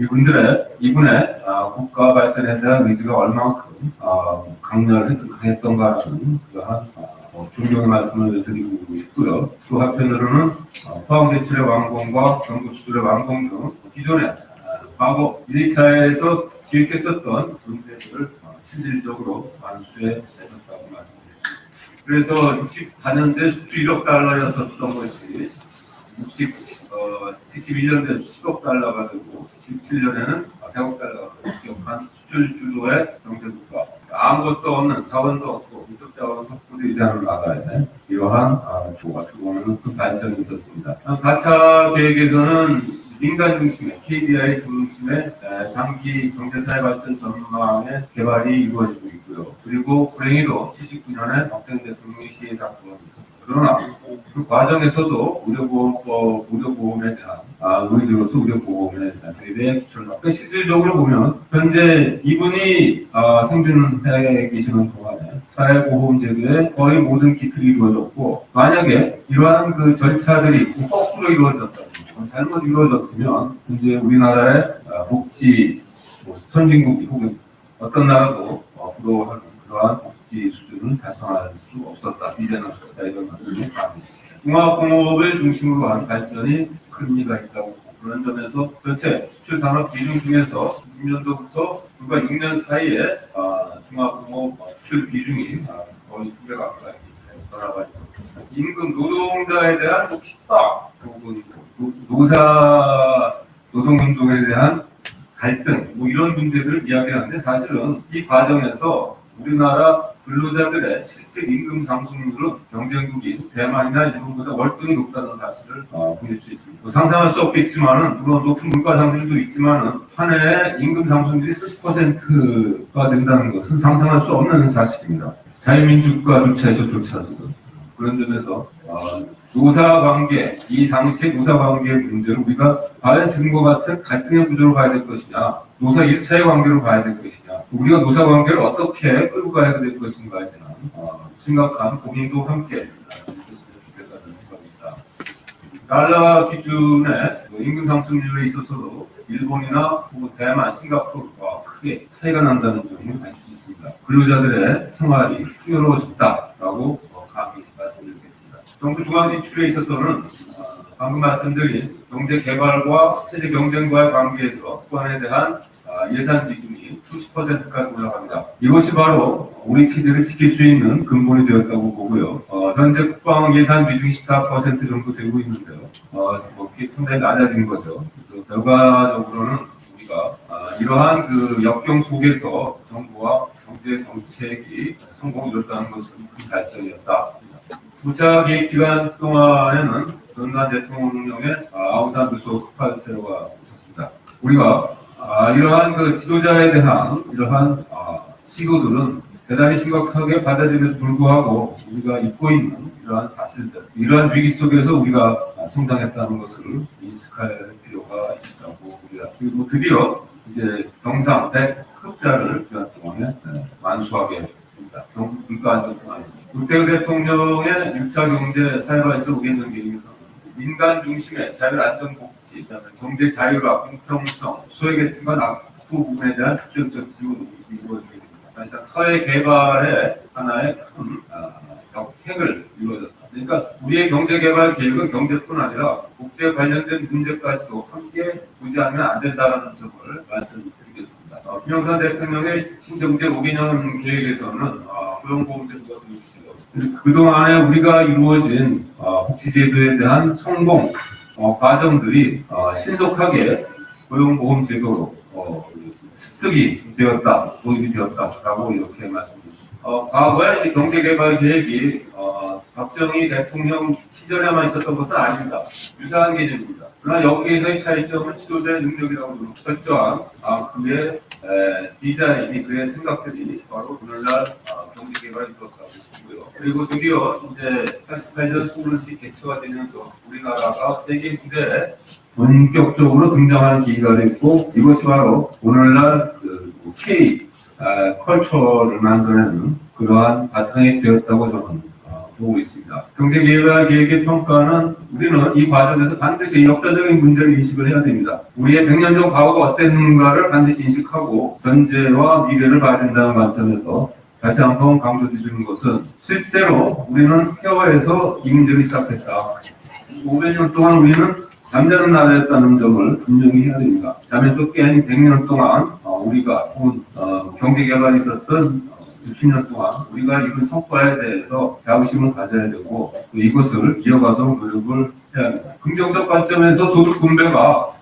E: 이분의 국가 발전에 대한 의지가 얼마만큼 강렬했던가라는 그러한 존경의 말씀을 드리고 싶고요. 또 한편으로는 포항대출의 완공과 경부수도의 완공 등 기존의 과거 1차에서 기획했었던 문제들을 실질적으로 완수해 내셨다고 말씀드릴 수 있습니다. 그래서 64년대 수출 1억 달러였었던 것이 71년대 10억 달러가 되고 77년에는 100억 달러가 기록한 수출 주도의 경제국가, 아무것도 없는 자원도 없고 인적 자원 확보도 되지 않은 나라에 이러한 어떻게 보면 큰 발전이 있었습니다. 4차 계획에서는 민간 중심의 KDI 중심의 장기 경제사회 발전 전망의 개발이 이루어지고 있고요. 그리고 불행히도 79년에 박정희 대통령의 시해 사건이 있었습니다. 그러나 그 과정에서도 의료보험에 대한 의료로서 의료보험에 대한 대비에 기초를 놨고 실질적으로 보면 현재 이분이 생존해 계시는 동안에 사회보험제도의 거의 모든 기틀이 이루어졌고, 만약에 이러한 그 절차들이 거꾸로 이루어졌다면, 잘못 이루어졌으면 이제 우리나라의 복지 선진국이 혹은 어떤 나라도 부러워하는 그러한 복지 수준을 달성할 수 없었다, 이제는 없었다, 이런 말씀이 감사합니다. 중화공업을 중심으로 한 발전이 큰 의미가 있다고 보고, 그런 점에서 전체 수출 산업 비중 중에서 6년도부터 불과 6년 사이에 중화공업 수출 비중이 거의 2배 가까이 변화가 있었습니다. 임금 노동자에 대한 핍박 혹은 노동운동에 대한 갈등 이런 문제들을 이야기하는데, 사실은 이 과정에서 우리나라 근로자들의 실질 임금 상승률은 경쟁국인 대만이나 일본보다 월등히 높다는 사실을 보일 수 있습니다. 상상할 수 없겠지만은, 물론 높은 물가 상승률도 있지만은 한 해에 임금 상승률이 30%가 된다는 것은 상상할 수 없는 사실입니다. 자유민주국가조차에서조차도 그런 점에서 노사관계, 이 당시의 노사관계의 문제를 우리가 과연 지금과 같은 갈등의 구조로 봐야 될 것이냐, 노사 1차의 관계로 봐야 될 것이냐, 우리가 노사관계를 어떻게 끌고 가야 될 것인가에 대한 심각한 고민도 함께 있었으면 좋겠다는 생각입니다. 달러 기준의 임금 상승률에 있어서도 일본이나 혹은 대만, 싱가포르와 크게 차이가 난다는 점을 알 수 있습니다. 근로자들의 생활이 풍요로워졌다라고 감히 말씀드리겠습니다. 정부 중앙 지출에 있어서는 방금 말씀드린 경제 개발과 체제 경쟁과의 관계에서 국방에 대한 예산 비중이 30%까지 올라갑니다. 이것이 바로 우리 체제를 지킬 수 있는 근본이 되었다고 보고요. 현재 국방 예산 비중이 14% 정도 되고 있는데요. 상당히 낮아진 거죠. 그래서 결과적으로는 우리가 이러한 그 역경 속에서 정부와 경제 정책이 성공을 이뤘다는 것은 큰 발전이었다. 9차 계획 기간 동안에는 전남 대통령의 아웅산 교수 폭발 테러가 있었습니다. 우리가 이러한 그 지도자에 대한 이러한 시도들은 대단히 심각하게 받아들임에도 불구하고 우리가 잊고 있는 이러한 사실들, 이러한 위기 속에서 우리가 성장했다는 것을 인식할 필요가 있다고 봅니다. 그리고 드디어 이제 경상 100흑자를 기간 동안에 만수하게 됩니다. 물가 안정 동안입니다. 윤석열 대통령의 6차 경제 사회발전 5개년 계획에서는 민간 중심의 자율 안전 복지, 그다음에 경제 자율화, 공평성, 소외계층과 낙후 부분에 대한 특정적 지원이 이루어지게 됩니다. 사실상 사회 개발의 하나의 큰 획을 이루어졌다. 그러니까 우리의 경제 개발 계획은 경제뿐 아니라 국제 관련된 문제까지도 함께 보지 않으면 안 된다는 점을 말씀드리겠습니다. 김영삼 대통령의 신경제 5개년 계획에서는 고용보험제도가 들어있어요. 그래서 그동안에 우리가 이루어진 복지제도에 대한 성공 과정들이 신속하게 고용보험제도로 습득이 되었다, 도입이 되었다라고 이렇게 말씀드립니다. 과거에 경제개발 계획이 박정희 대통령 시절에만 있었던 것은 아닙니다. 유사한 개념입니다. 그러나 여기에서의 차이점은 지도자의 능력이라고 설정한 그의 디자인이, 그의 생각들이 바로 오늘날 경제개발이 되었다고 보고요. 그리고 드디어 이제 88년 소울시 개최가 되면서 우리나라가 세계 무대에 본격적으로 등장하는 기기가 됐고, 이것이 바로 오늘날 K 컬처를 만들어내는 그러한 바탕이 되었다고 저는 보고 있습니다. 경제개발 계획의 평가는 우리는 이 과정에서 반드시 역사적인 문제를 인식을 해야 됩니다. 우리의 100년 전 과거가 어땠는가를 반드시 인식하고 현재와 미래를 봐야 된다는 관점에서 다시 한번 강조드리는 것은, 실제로 우리는 폐허에서 이 문제를 시작했다. 500년 동안 우리는 잠자는 나라였다는 점을 분명히 해야 됩니다. 잠에서 깬 100년 동안 우리가 혹은 경제 개발이 있었던 60년 동안 우리가 이룬 성과에 대해서 자부심을 가져야 되고 또 이것을 이어가도록 노력을 해야 합니다. 긍정적 관점에서 소득 분배가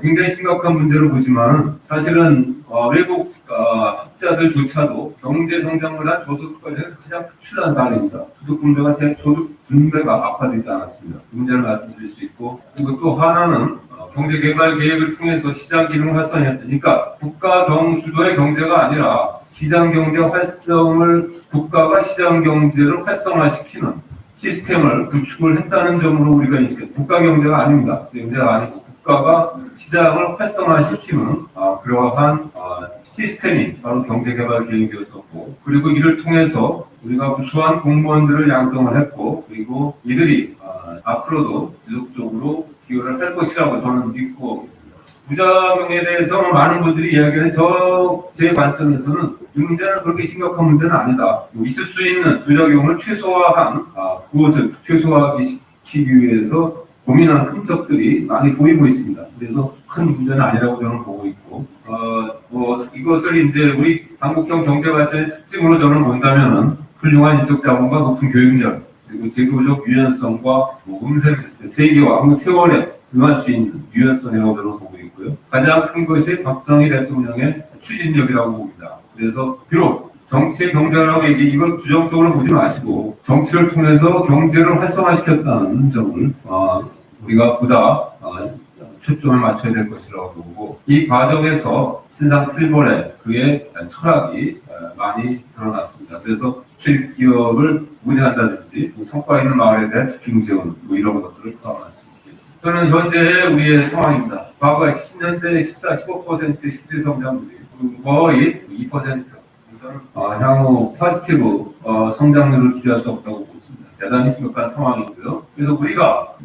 E: 굉장히 심각한 문제로 보지만 사실은 외국 학자들조차도 경제 성장을 한 저소득 과정에서 가장 특출난 사례입니다. 소득 분배가 악화되지 않았습니다. 문제를 말씀드릴 수 있고, 그리고 또 하나는 경제 개발 계획을 통해서 시장 기능 활성화했으니까 국가 주도의 경제가 아니라 시장 경제 활성을 국가가 시장 경제를 활성화시키는 시스템을 구축을 했다는 점으로 우리가 인식해. 국가 경제가 아닙니다. 경제가 아니고 국가가 시장을 활성화시키는 그러한 시스템이 바로 경제개발 계획이었었고, 그리고 이를 통해서 우리가 우수한 공무원들을 양성을 했고, 그리고 이들이 앞으로도 지속적으로 기여를 할 것이라고 저는 믿고 있습니다. 부작용에 대해서 많은 분들이 이야기하는 제 관점에서는 이 문제는 그렇게 심각한 문제는 아니다. 있을 수 있는 부작용을 최소화한 그것을 최소화시키기 위해서 고민한 흔적들이 많이 보이고 있습니다. 그래서 큰 문제는 아니라고 저는 보고 있고, 이것을 이제 우리 한국형 경제발전의 특징으로 저는 본다면은 훌륭한 인적 자본과 높은 교육력, 그리고 제도적 유연성과 세계와 한국 세월에 응할 수 있는 유연성이라고 저는 보고 있고요. 가장 큰 것이 박정희 대통령의 추진력이라고 봅니다. 그래서 비록 정치의 경제라고 이걸 부정적으로 보지 마시고 정치를 통해서 경제를 활성화시켰다는 점을 우리가 보다 초점을 맞춰야 될 것이라고 보고, 이 과정에서 신상 필벌의 그의 철학이 많이 드러났습니다. 그래서 수출 기업을 우대한다든지 성과 있는 마을에 대한 집중 지원 이런 것들을 포함했습니다. 저는 현재 우리의 상황입니다. 과거 10년대 14, 15% 실질 성장률이 거의 2%. 향후 포지티브 성장률을 기대할 수 없다고 보고 있습니다. 대단히 심각한 상황이고요. 그래서 우리가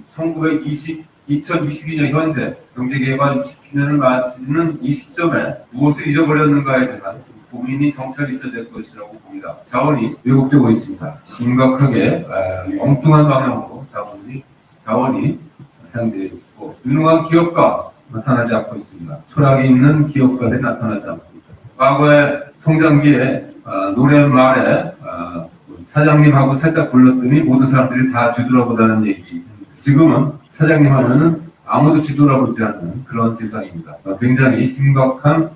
E: 2022년 현재 경제개발 60주년을 맞이는 이 시점에 무엇을 잊어버렸는가에 대한 고민이 정찰이 있어야 될 것이라고 봅니다. 자원이 왜곡되고 있습니다. 심각하게 엉뚱한 방향으로 자원이 사용되고 있고, 유능한 기업가 나타나지 않고 있습니다. 철학이 있는 기업가들이 나타나지 않고 있습니다. 과거의 성장기에 노랫말에 사장님하고 살짝 불렀더니 모든 사람들이 다 뒤돌아보다는 얘기. 지금은 사장님 하면은 아무도 뒤돌아보지 않는 그런 세상입니다. 굉장히 심각한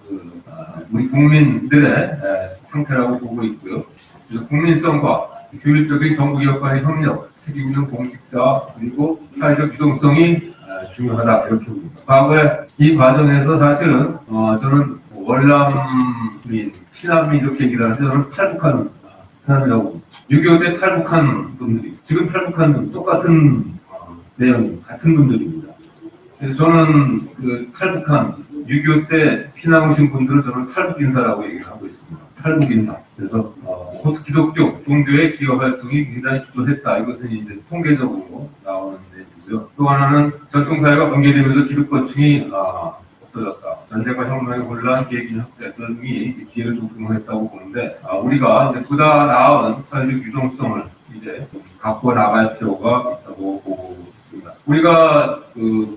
E: 우리 국민들의 상태라고 보고 있고요. 그래서 국민성과 효율적인 정부기업 간의 협력, 책임 있는 공직자, 그리고 사회적 유동성이 중요하다 이렇게 봅니다. 과거에 이 과정에서 사실은 저는 월남민, 피난민 이렇게 얘기를 하는데 저는 탈북한 사람이라고 봅니다. 6.25 때 탈북한 분들이 지금 탈북한 분 똑같은 내용 같은 분들입니다. 그래서 저는 그 탈북한 6.25 때 피난 오신 분들을 저는 탈북 인사라고 얘기를 하고 있습니다. 탈북 인사. 그래서 기독교 종교의 기여 활동이 굉장히 주도했다. 이것은 이제 통계적으로 나오는 내용이고요. 또 하나는 전통사회가 붕괴되면서 기득권층이 없어졌다. 전쟁과 혁명의 혼란, 계획인 확대 등이 기회를 조성했다고 보는데 우리가 이제 보다 나은 사회적 유동성을 이제 갖고 나갈 필요가 있다고 보고 있습니다. 우리가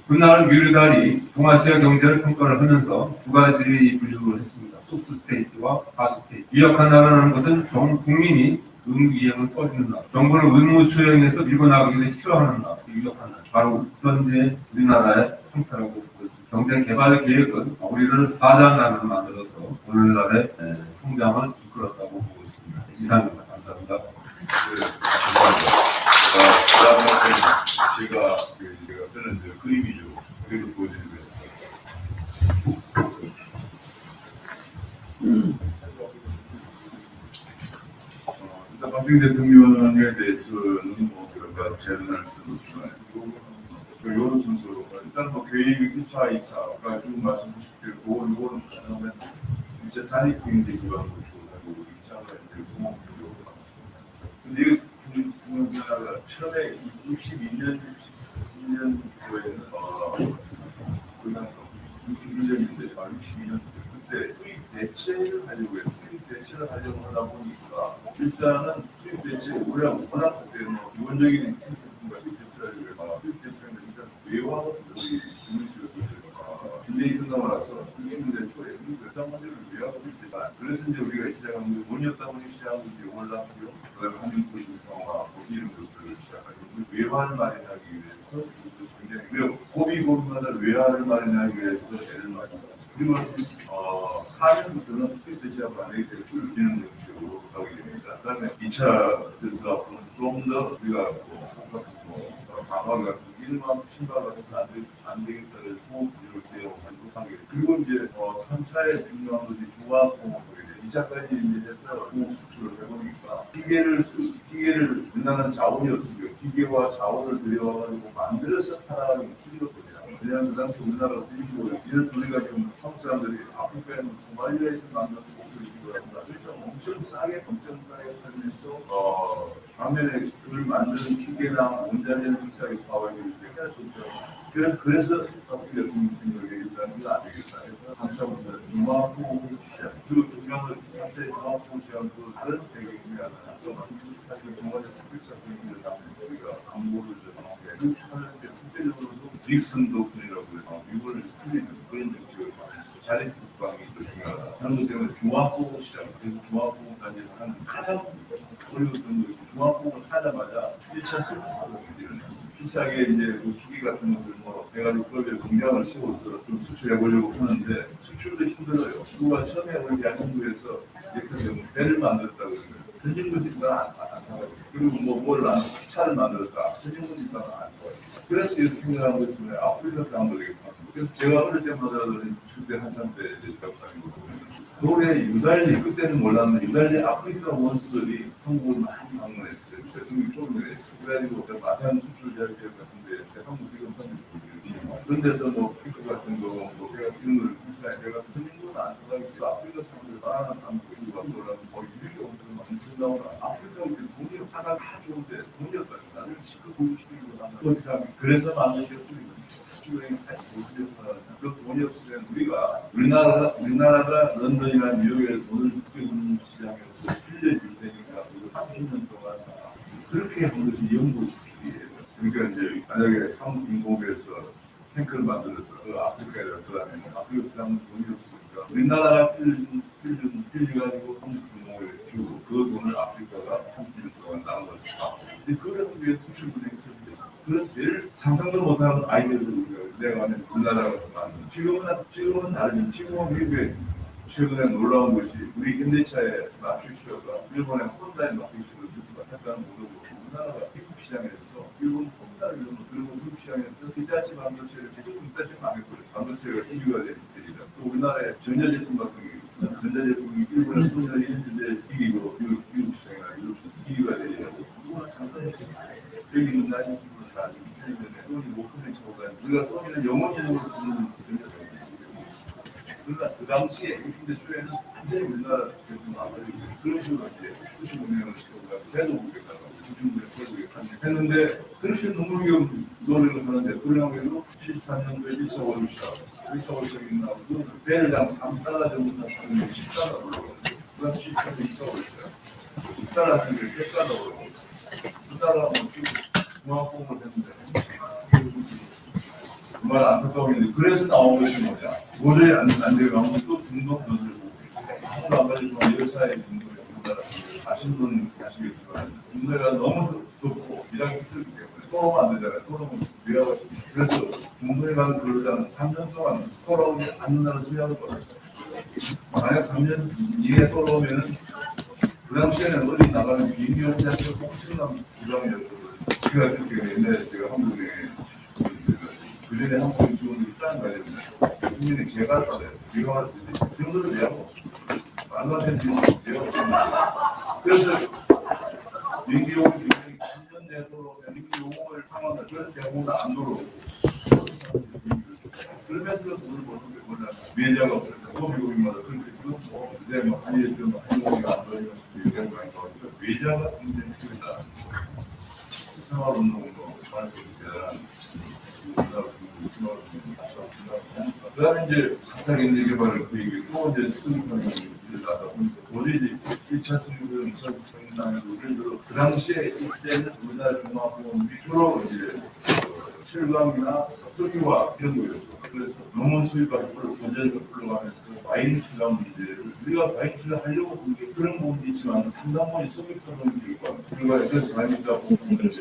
E: 그날 뮤르달이 동아시아 경제를 평가를 하면서 두 가지 분류를 했습니다. 소프트 스테이트와 하드 스테이트. 유약한 나라라는 것은 전 국민이 의무 이행을 꺼리는 나라. 정부는 의무 수행에서 밀고 나가기를 싫어하는 나라. 유약한 나라. 바로 현재 우리나라의 상태라고 보고 있습니다. 경제 개발 계획은 우리를 하단 나라로 만들어서 오늘날의 성장을 이끌었다고 보고 있습니다. 이상입니다. 감사합니다.
C: 제가 쓰는 그림이죠. 그림을 보여드리겠습니다. 일단 박정희 대통령에 대해서는 그런가 제안할 수는 없지만 이런 순서로 일단 계획이 1차, 2차 쭉 말씀하실 때 이거는 가능하면 1차 자립경제 기반으로 주고 2차가 이제 공업적으로 근데 이거 중요한 처음에 62년도에는 61년인데 62년 그때 수입 대체를 하려고 했어요. 수입 대체를 하려고 하다 보니까 일단은 수입 대체 워낙 그때 기본적인 수입 대체를 하려고 해서 수입 대체는 일단 외화 문제를 위하고 있지만 그래서 이제 우리가 시작한 게 돈이 없다 보니 시작한 게 올랐고요. 그다음에 한국도 유성화하고 이런 것들을 시작하고 외화를 마련하기 위해서 이것도 굉장히 고비고비마다 외화를 마련하기 위해서 애를 많이 썼어요. 그리고 4년부터는 크리티시하고 안되게 줄이는 형식으로 가게 됩니다. 그다음에 2차 들어서는 좀 더 우리가 방황 같은 일만 신발 같은 안 되겠다를 또 이렇게 하게 그리고 이제 3차에 중요한 것이 중화공업이에요. 2차까지 이제 해서 공업 수출을 해보니까 기계를 우리나라는 자원이 없으니까 기계와 자원을 들여와가지고 만들어서 팔아가지고 수리거든요. 왜냐하면 그 당시 우리나라가 빌리고 이런 우리가 지금 한국 사람들이 아프리카에 있는 소말리아에서 만든 목소리를 합니다. 그러니까 엄청 싸게 팔면서 반면에 그걸 만드는 기계나 원자재는 비싸게 사와야 되기 때문에 좋죠. 그래서 우리가 생각에 일단 이거 안 되겠다 해서 3차부터 중화공업을 시작. 그리고 중요한 건 3차의 중화공업 시작도 다른 배경이 하나. 사실 정말의 스피스 학생들을 우리가 광고를 전하게 그렇게 하는데 국제적으로도 닉슨 도큰이라고 해서 미국을 풀리는 그런 정책을 많이 자립 국방이 더 중요하다. 하는 것 때문에 중화공업 시작. 그래서 중화공업까지 하는 가장 어려웠던 것이 중화공업을 하자마자 1차 스피스로 일어났습니다. 비싸게 이제 그 기기 같은 것을 해가지고 그걸 공장을 세워서 좀 수출해보려고 하는데 수출도 힘들어요. 누가 처음에 우리 대한민국에서 이렇게 배를 만들었다고 그러면 선진국이니까 안 사가지고 그리고 차를 만들었다. 선진국이니까 안 사가지고 그래서 생각한 것 때문에 아프리카에서 한 거겠다. 그래서 제가 어릴 때마다 그때 한참 때 이제 작가님을 보면 서울에 유달리 그때는 몰랐는데 유달리 아프리카 원수들이 한국을 많이 방문했어요. 대통령이 초면에 그래가지고 마산 수출 지역 같은데 한국 지금 그런 데서 피크 같은 거 제가 이런 걸 비싸게 내가 선진국은 안 사가지고 아프리카 사람들 많은 한국인이 왔더라고 이렇게 엄청 나오나 아프리카 돈이 하나 다 좋은데 돈이 없다고 나는 시크 공식이고 그래서 만든 게 수출여행 다시 그 돈이 없으면 우리나라가 런던이나 뉴욕에 돈을 국제금융 시장에서 빌려줄 테니까 30년 동안 그렇게 한 것이 영구 수출이에요. 그러니까 이제 만약에 한국인공에서 탱크를 만들어서 그 아프리카에 들어가면 아프리카 사람은 돈이 없으니까 우리나라가 빌려가지고 한국인공에 주고 그 돈을 아프리카가 30년 동안 나눠서 갚고 근데 그걸 하기 위해 수출분쟁이 설치됐어요. 그런 제일 상상도 못하는 아이디어를 내가 만든 우리나라가 만든 지금은 다르지. 지금은 미국에 최근에 놀라운 것이 우리 현대차의 마추시오가 일본의 혼다의 마추시오를 했다는 모르고 우리나라가 미국 시장에서 일본 혼다를 그리고 미국 시장에서 히타치 반도체를 지금 히타치 망해버렸어요. 반도체가 이유가 되는 세이다. 또 우리나라의 전자제품 같은 경우 전자제품이 일본의 소년이 현재 이기고 미국 시장이나 유럽 시장 이유가 되려고 누구나 장사했어요. 여기 있는 나이 친구들 다 이전에 소니 목표를 쳐보다 우리가 소니는 영원히로 쓰는 그러니까 그 당시에 60대 초에는 완전히 우리나라 제품 아버지 그런 식으로 이제 수십 운영을 시켜보다가 배도 못겠다고 중중부에 결국에 했는데 그렇게 너무 노력을 하는데 불행하게도 73년도에 1차 월급시작 나오고 배를당 $3 정도 사는 게 $10 올라가고 그다음 74년에 2차 월급시작 $6 하는 게 $100 올라가고 $2 하면 중화공을 했는데 정말 안타까운 일인데 그래서 나온 것이 뭐냐 도저히 안 되면 또 중독 변수를 보고 아무도 안 가지지만 여사의 중독에 아시는 분 아시겠지만 중독가 너무 덥고 일하기 힘들기 때문에 토로면 안 되잖아요. 토로면 위화가 그래서 중독에 가는 그러다는 3년 동안 토로오지 않는다는 소리하는 거예요. 만약 3년 이내 토로오면은 그 당시에는 어디 나가는 비행기용 자체가 엄청난 부담이었거든요. 제가 그렇게 옛날에 제가 한국에 그 전에 한국에 지원을 있다는 거예요. 국민의 개가 받아요. 개가 받을 때 그 정도는 내하고 말도 안 되는 내가 없습니다. 그래서 비행기용이 10년 내에 들어오면 비행기용을 상황을 그런 대부분 안 들어오고 그러면서 돈을 버는 게 뭐냐 매자가 없으니까 소비국인마다 그렇게 그렇고 이제 뭐 한예점 한국이 안 들어오면 매자가 많이 나오니까 매자가 굉장히 크다. 생활운동도 많이 대단한 그 다음에 이제 4차 경제개발을 그 얘기 또 이제 승인하는 일을 하다 보니까 도저히 1차 승인은 2차 승인하는 예를 들어 그 당시에 이때는 우리나라 중화공업이 주로 이제 철강이나 석유화 이런 거였고 그래서 농원 수입과 원자력을 불러가면서 와인 투자 문제를 우리가 와인 투자 하려고 한 게 그런 부분이 있지만 상당히 성립하는 결과 그래서 와인이다 보면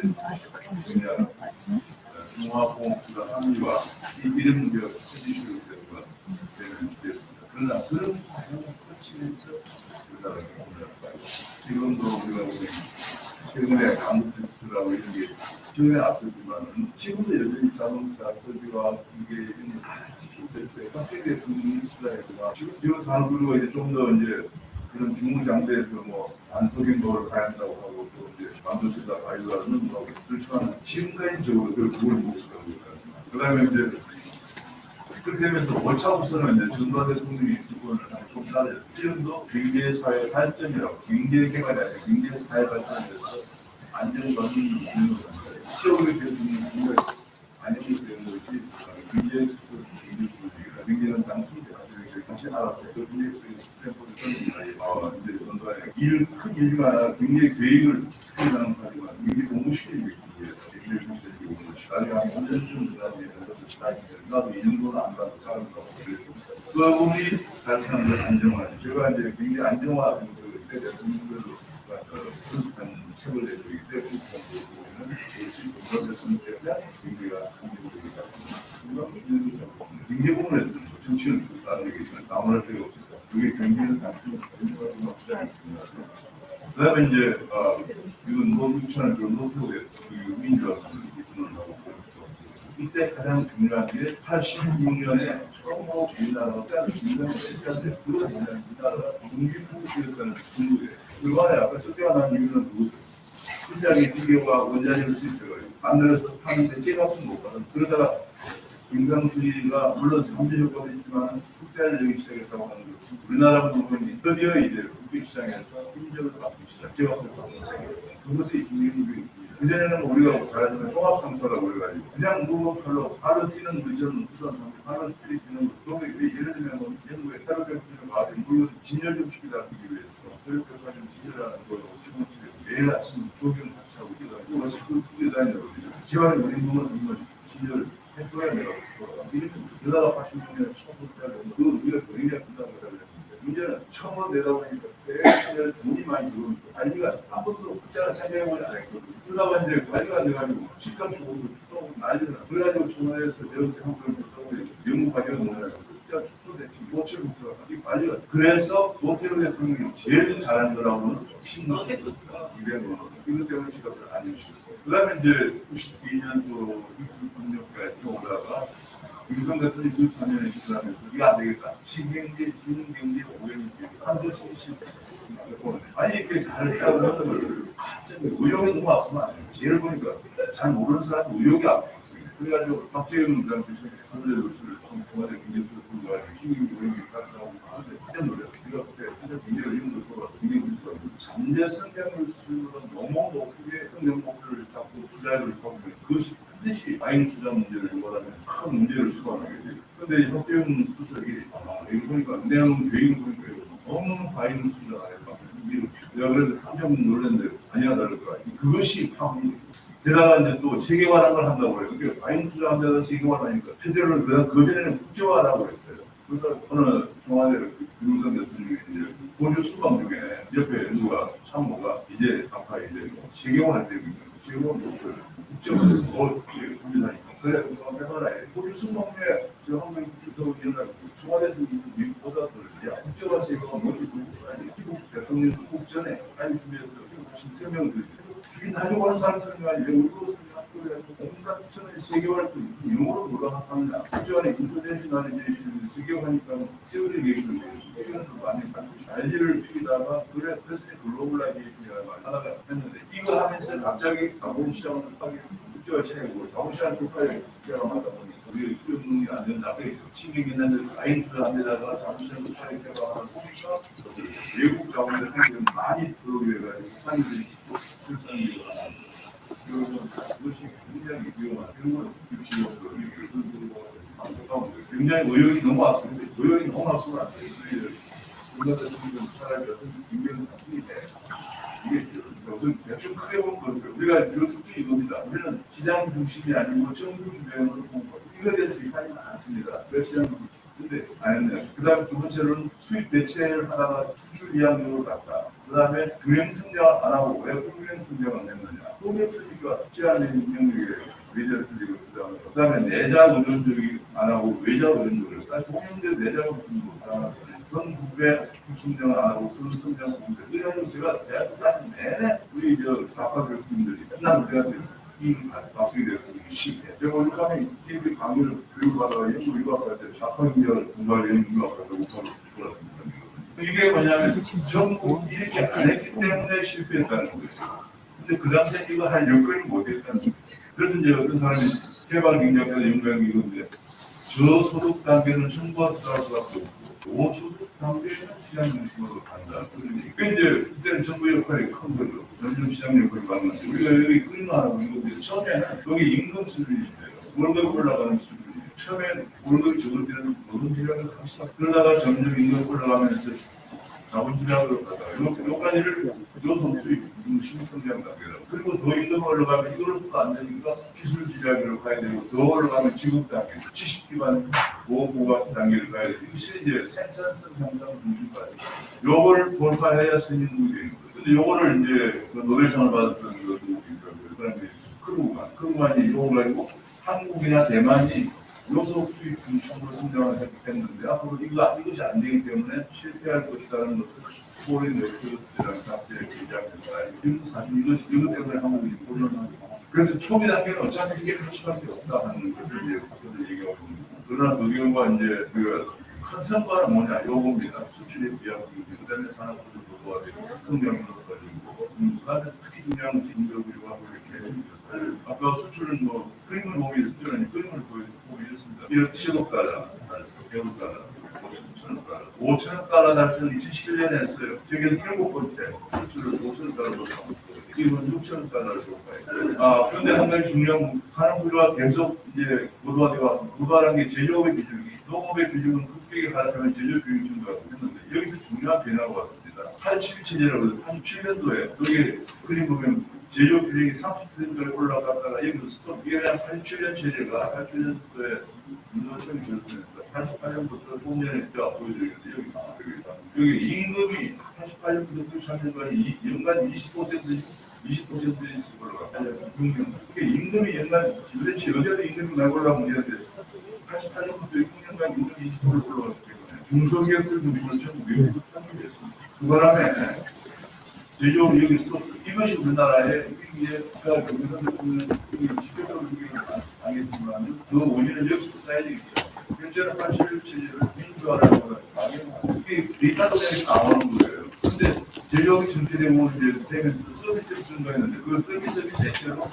C: 중화공업투자 합리화 이런 문제가 커지시게 되었습니다. 그러나 그런 과정을 거치면서 우리나라가 지금도 우리가 최근에 강북대출하고 이런 게 기존에 앞섰지만 지금도 여전히 자동차 설비와 이게 확실히 수단이구나. 지금 산업부가 이제 좀 더 이제 그런 중무장비에서 뭐 안석인도를 가야 한다고 하고 또 이제 반도체다 가이드라는 뭐 그렇지만 지금까지적으로 그걸 보고 있다고 그다음에 이제 그렇게 되면서 월차우선은 이제 전두환 대통령이 기본을 좀 따르죠. 지금도 경제사회 발전이라고 경제개발이 아니라 경제사회 발전에서 안정감이 있는 것입니다. 시험을 계속하는 경우에 안정되는 것이 경제에서 경제주의가 경제는 당신이 다시 알았어요. 그 경제에서의 스탠포드 이제 전두환의 큰 일류가 아니라 경제 계획을 스탠다는 하지만 경제 공부시키는 게 경제 공부시키는 게 나중에 한 5년쯤 지나면 나도 이 정도는 안 가도 사람이라고 그랬고 그 부분이 발생하는 안정화 제가 이제 굉장히 안정화 그때 대통령들로 분석한 책을 내주기 때문에 보면 그런 대통령에 대한 경제가 경제적이기 때문에 경제 부분에서 정치는 다른 얘기 있지만 나무랄 데가 없어서 그게 경제는 단순히 경제가 없지 그 다음에 이제 이건 노무현을 노트북에 민주화선을 기준을 하고 이때 가장 중요한 게 86년에 처음으로 우리나라가 짜는 중요한 시기인데 그거 보면 우리나라가 공기부국이었다는 중국에 그간에 아까 쫓겨난 이유는 누구죠? 시장의 기계와 원자력을 수입해가지고 만들어서 파는데 제값은 못 받은 그러다가 김강수리가 물론 삼재 효과도 있지만 국제화를 여기 시작했다고 하는 것은 우리나라 부분이 드디어 이제 국제시장에서 인정을 받기 시작 제값을 받는 시작이었어요. 그것이 중립국입니다. 그전에는 우리가 잘 아는 종합상사라고 해가지고 그냥 무급별로 바로 뛰는 의전 우선 바로 뛰는 거 예를 들면 연구에 혈액병을 받은 물론 진열용식이라기 위해서 혈액병까지 진열하는 걸로 지금집에 매일 아침 조경 같이 하고 뛰어다니고 그것이 그 뛰어다니는 거죠. 집안에 우리 몸은 진열 해줘야 내가 이렇게 그러다가 86년에 처음부터 그 우리가 굉장히 부담을 하려고 문제는 처음으로 내다 보니까 대학생들 돈이 많이 들어오니까 관리가 한 번도 국자를 생각해보지 않았거든요. 그러다가 이제 관리가 안 돼가지고 식당 주고도 축소하고 난리나. 그래가지고 청와대에서 내려오게 한국을 못하고 연구 관리가 뭐냐면 국자 축소됐지. 노출 국자가. 이 관리가. 그래서 노태우 대통령이 제일 잘한 거라고는 신노체입니다. 200원. 이것 때문에 제가 안 해주셨어요. 그 다음에 이제 92년도 66년까지 오다가 김성 대통령이 94년에 집권하면서 이게 안 되겠다. 신경제, 신경제, 오경제, 한도 신신. 아니, 이렇게 잘 해야 하는 갑자기 의욕이 너무 앞서면 안 돼요. 제일 보니까 잘 모르는 사람이 의욕이 앞섰습니다. 그래가지고 박재현 대통령이 선대 교수를 청와대 경제수를 불러가지고 신경제, 오경제 가르쳐가고 하는데 하자 노래요. 우리가 그때 하자 경제를 이런 걸 보고 경제교수가 잠재 성장을 쓰면서 너무 높게 성장 목표를 잡고 투자를 하고 그것이 반드시 와인 투자 문제를 요구하는 큰 문제를 수반하게 돼요. 그런데 박재현 수석이 이거 보니까 내용 계획을 보니까 너무 와인 투자가 해봐. 내가 그래서 깜짝 놀랐는데 아니야 다를까. 그것이 파업입니다. 게다가 이제 또 세계화라는 걸 한다고 해요. 그러니까 와인 투자한다고 세계화하니까 최대로 그 전에는 국제화라고 했어요. 그러니까 어느 청와대 김무성 대통령이 이제 본주 수방 중에 옆에 누가 참모가 이제 아까 이제 세계화할 때입니다. 세계화 목표를 국제화를 준비하니까 그래 그거 해봐라. 본주 수방에 저 한명 국제적으로 일어나고 청와대에서 미국 보다들 야 국제화 세계화 뭔지 아니 미국 대통령 국 전에 빨리 준비해서 신세명을 주인하려고 하는 사람들은 왜 우리로 온갖 천의 세계화를 영어로 뭐라 하느냐 국제화의 인터내셔널 세계화니까 세월이 계시는 거예요. 세계화는 많이 반드시 알리를 피다가 그래서 글로벌라이제이션이라는 말 하나가 했는데 이거 하면서 갑자기 자본시장을 하게 국제화 체계고 자본시장 국가에 국제화하다 보니까 우리 수요 능력이 안 된다. 신경이 있는데 라인트를 안 되다가 자본시장 국가에 개발하다 보니까 외국 자본들 많이 들어오게 해가지고 한국들이 출산이 일어나고 그것이 굉장히 위험한 그런 걸 굉장히 의욕이 너무 앞서는데 의욕이 너무 앞서면 안 돼요. 우리가 지금 사람이 어떤 인명은 바뀌는데 이게 무슨 대충 크게 보면 그렇고요. 우리가 주 특징이 이겁니다. 우리는 시장 중심이 아니고 정부 주변으로 본 거예요. 이거에 대해서 비판이 많습니다. 러시아 근데 아니네요. 그다음 두 번째로는 수입 대체를 하다가 수출 이양률을 갔다. 그다음에 금융 성장 안 하고 왜 금융 성장을 했느냐? 금융 수입과 쉽지 않은 영역에 외자 풀리고 그다음에 내자 의존적이 안 하고 외자 의존적을. 동양대 내자가 무슨 뭐 전 국외 성장을 안 하고 선 성장 국대. 이래가지고 제가 대학교 다니는 내내 우리 아까 교수님들이 맨날 우리한테 이 바뀌게 되고 쉽게. 제가 어디 가면 이렇게 강의를 교육받아가 연구 유학할 때 자판기를 공부할 연구 유학할 때 못하고 있었습니다. 이게 뭐냐면 전부 이렇게 안 했기 때문에 실패했다는 거예요. 근데 그 당시에 이거 할 여건을 못했다는 거예요. 그래서 이제 어떤 사람이 개발 경제학자 연구한 게 이건데 저소득 단계는 정부가 수사할 수밖에 없고 고소득 단계는 시장 중심으로 간다. 그러니까 이제 그때는 정부 역할이 큰 거죠. 점점 시장 역할이 많은데 우리가 여기 끌만하고 이건데 처음에는 여기 임금 수준이 있어요. 월급 올라가는 수준이에요. 처음에 월급이 적을 때는 노동 질량을 합시다. 그러다가 점점 임금 올라가면서 자본 질량으로 가다가 요까지를 조선 수입 신성장 단계라고. 그리고 더 임금 올라가면 이걸로도 안 되니까 기술 지량으로 가야 되고 더 올라가면 지급 단계, 지식 기반 보호 보호 단계를 가야 되고 이것이 이제 생산성 향상 중심까지. 요거를 돌파해야 선진국이 되는 거예요. 근데 요거를 이제 그 노벨상을 받았던 그 사람들이 그거만 이용을 가지고 한국이나 대만이 요소 수입 중심으로 성장을 했는데 앞으로 이것이 안 되기 때문에 실패할 것이라는 것을 포레인 웨스트라는 잡지에 기재합니다. 사실 이것 때문에 한국이 곤란하고 그래서 초기 단계는 어차피 이게 할 수밖에 없다 하는 것을 이제 박사들 얘기하고 있습니다. 그러나 그 결과 이제 큰 성과는 뭐냐 요겁니다. 수출에 비하고 그다음에 산업부도 도도화되고 성장률도 떨어지고 그다음에 특히 중요한 것이 인도비와 이렇게 했습니다. 아까 수출은 뭐 그림을 보면 특별한 그림을 보여줬습니다. 1억 달러 달성, 1억 달러, 5천억 달러, 5천억 달러 달성을 2011년에 했어요. 저기에서 7번째 수출을 5천억 달러로 하고 지금은 6천억 달러를 돌파해요. 그런데 한 가지 중요한 산업부가 계속 이제 고도화되어 왔습니다. 고도화라는 게 제조업의 비중이 농업의 비중은 급격히 하락하면 제조 비중이 증가하고 했는데 여기서 중요한 변화가 왔습니다. 87체제라고 87년도에 여기 그림 보면 제조 비중이 30%까지 올라갔다가 여기서 스톱. 이게 그냥 87년 체제가 87년도에 민노총이 결성했다. 88년부터 5년에 보여드리는데 여기 임금이 88년부터 93년까지 연간 20%씩 올라갔다. 임금이 연간 도대체 여자도 임금이 많이 올라가면 되는데 88년부터 6년간 임금이 20% 올라갔기 때문에 중소기업들 중심으로 전부 외국으로 편입했습니다. 그 바람에 제조업이 여기 스톱. 이것이 우리나라의 이게 제가 경제선 대통령은 직접적으로 알겠지만 그 원인은 여기서 쌓여있죠. 현재는 87체제를 민주화라고 하는 이게 데이터들이 나오는 거예요. 근데 제조업이 전개되고 이제 되면서 서비스를 증가했는데 그 서비스를 대체로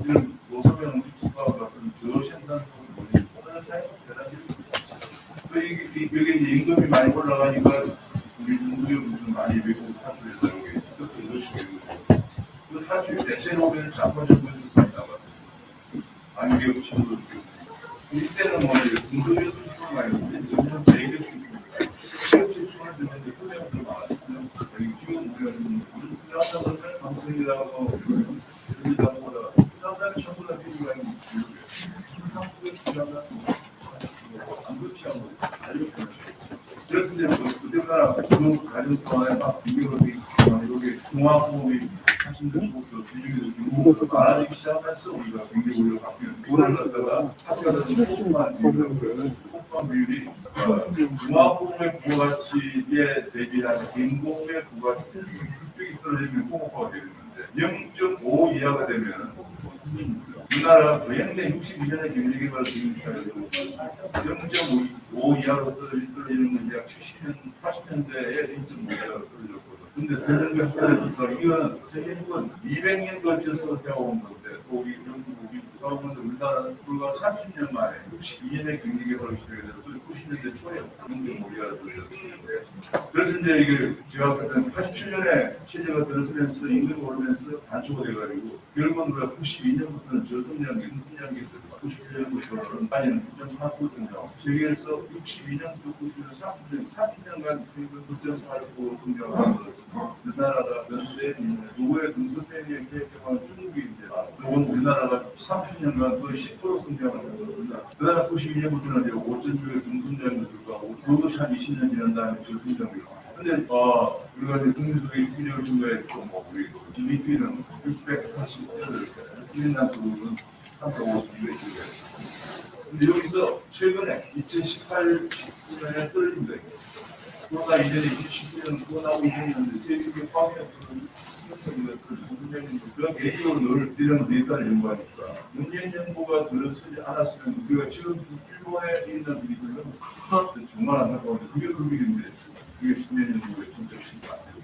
C: 이런 고소명 수가 같은 저생산성을 보내는 차이가 대단히 여기 이제 임금이 많이 올라가니까 우리 중소기업들은 많이 외국 탈출해서 여기 그 탈출 대체로는 자본주의에서 많이 나갔어요. 아니게 친구도 이때는 뭐 중소기업들 수가 많이 있는데 점점 대기업들이 기업체 수가 되는데 소비자들 많았어요. 지금 우리가 무슨 필요하다는 것을 방송이라고 들리다보다 필요하다는 전부 다 필요가 있는 거예요. 한국의 필요하다 안 그렇지 않고 알려주는 그래서 이제 그때가 그 가정 동안에 막 비교로 이렇게 종합보험이 하신들 속도 비중이 많아지기 시작하면서 우리가 굉장히 우리가 바뀌는 돈을 갖다가 학교에서 폭발 비율이 종합보험의 부가가치에 대비한 인공의 부가가치 급격히 떨어지면 폭발가 되는데 0.5 이하가 되면 우리나라가 거행된 62년의 경제개발 비율차에도 0.5 이하로 떨어지는 건데 약 70년, 80년대에 0.5 이하로 떨어졌거든. 근데 세계적인 따라서 이거는 세계적은 200년 걸쳐서 해온 건데 또 우리 영국이 그런데 우리나라는 불과 30년 만에 62년의 경제개발을 시작해서 90년대 초에 0.5 이하로 떨어졌는데 그래서 이제 이게 제가 그때 87년에 체제가 들어서면서 임금이 오르면서 단초가 돼가지고 결국은 우리가 92년부터는 저성장기, 성장기 91년부터는 아니는 9.8% 성장. 세계에서 62년부터 90년, 30년간 9.8% 성장을 하면서 우리나라가 연대 누구의 등선행위에 개입한 중국이 이제 그건 우리나라가 30년간 거의 10% 성장을 했거든요. 그 다음에 92년부터는 이제 5.6의 등성장도 들어가고 그것이 한 20년 지난 다음에 저성장이 근데 우리가 이제 국민소득의 비교적 증가했고 뭐 우리 GDP는 688을 1년 수는 352가 있어요. 근데 여기서 최근에 2018, 19년에 떨어진 거예요. 코로나 이전에 2019년 코로나 이전이었는데 세계적인 화학적인 그런 개인적으로 늘 이런 데이터를 연구하니까 문재인 정부가 들어서지 않았으면 우리가 지금 일본에 있는 일들은 정말 안타까운데 그게 그 일인데 그게 문재인 정부의 진짜 쉽지 않아요.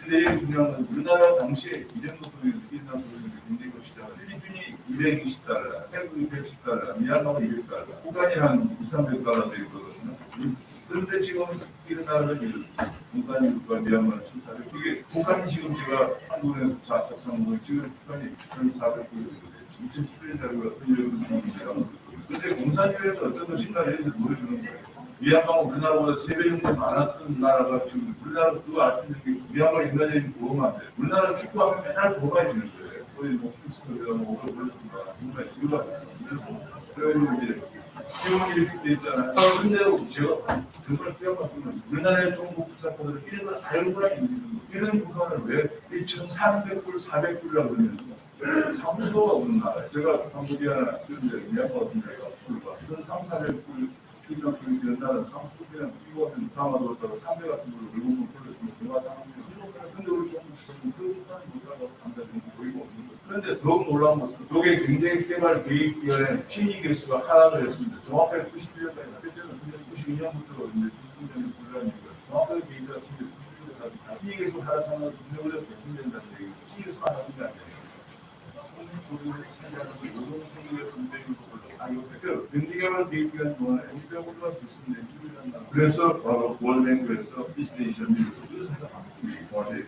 C: 근데 이게 중요한 건 우리나라 당시에 이 정도 소리를 이런 소리를 굉장히 시작을 필리핀이 220달러, 태국이 110달러, 미얀마가 200달러, 북한이 한 200~300달러 돼 있거든요. 그런데 지금 일어나는 일은 공산주의과 미얀마는 1,400. 이게 북한이 지금 제가 한국에서 작성한 거 지금 북한이 1,400불 2011년 자료가 이런 중이라고 그런데 공산주의에서 어떤 것인가 얘기를 보여주는 거예요. 미얀마가 우리나라보다 3배 정도 많았던 나라가 지금 우리나라 그거 알 수 있는 게 미얀마 인간적인 보호만 안 돼. 우리나라 축구하면 맨날 보호가 있는 거예요. 거의 뭐 피스토리가 뭐 오버블러든가 정말 지루가 그래가지고 이제 지금은 이렇게 돼 있잖아요. 근데 제가 정말 기억하는 건 우리나라의 정부 부사관들은 이런 걸 알고나 있는 이런 북한을 왜 1,300불, 400불이라고 그러면 상수도가 없는 나라예요. 제가 캄보디아나 이런 데 미얀마 같은 데가 불과 이런 300~400불 이런 불이 이런 나라는 상수도 그냥 이거는 다마도 왔다가 300 같은 걸로 물건을 돌렸으면 대화 상황이 근데 우리 정부는 그 북한이 못하고 간다는 게 보이고 없는 거예요. 그런데 더욱 놀라운 것은 이게 굉장히 개발 개입 기간에 신의 개수가 하락을 했습니다. 정확하게 91년까지 그때는 92년부터 이제 중순전이 불란이니까 정확하게 개입이 91년까지 신의 개수 하락하면 분명히 백신된다는 얘기고 신의 개수 하락하면 안 돼요. 국민소득을 상대하는 게 노동소득의 분배율도 올라가고 아니요. 경제개발 개입 기간 동안에 200%가 됐습니다. 그래서 바로 월뱅크에서 이스테이션 밀수를 생각합니다. 과세의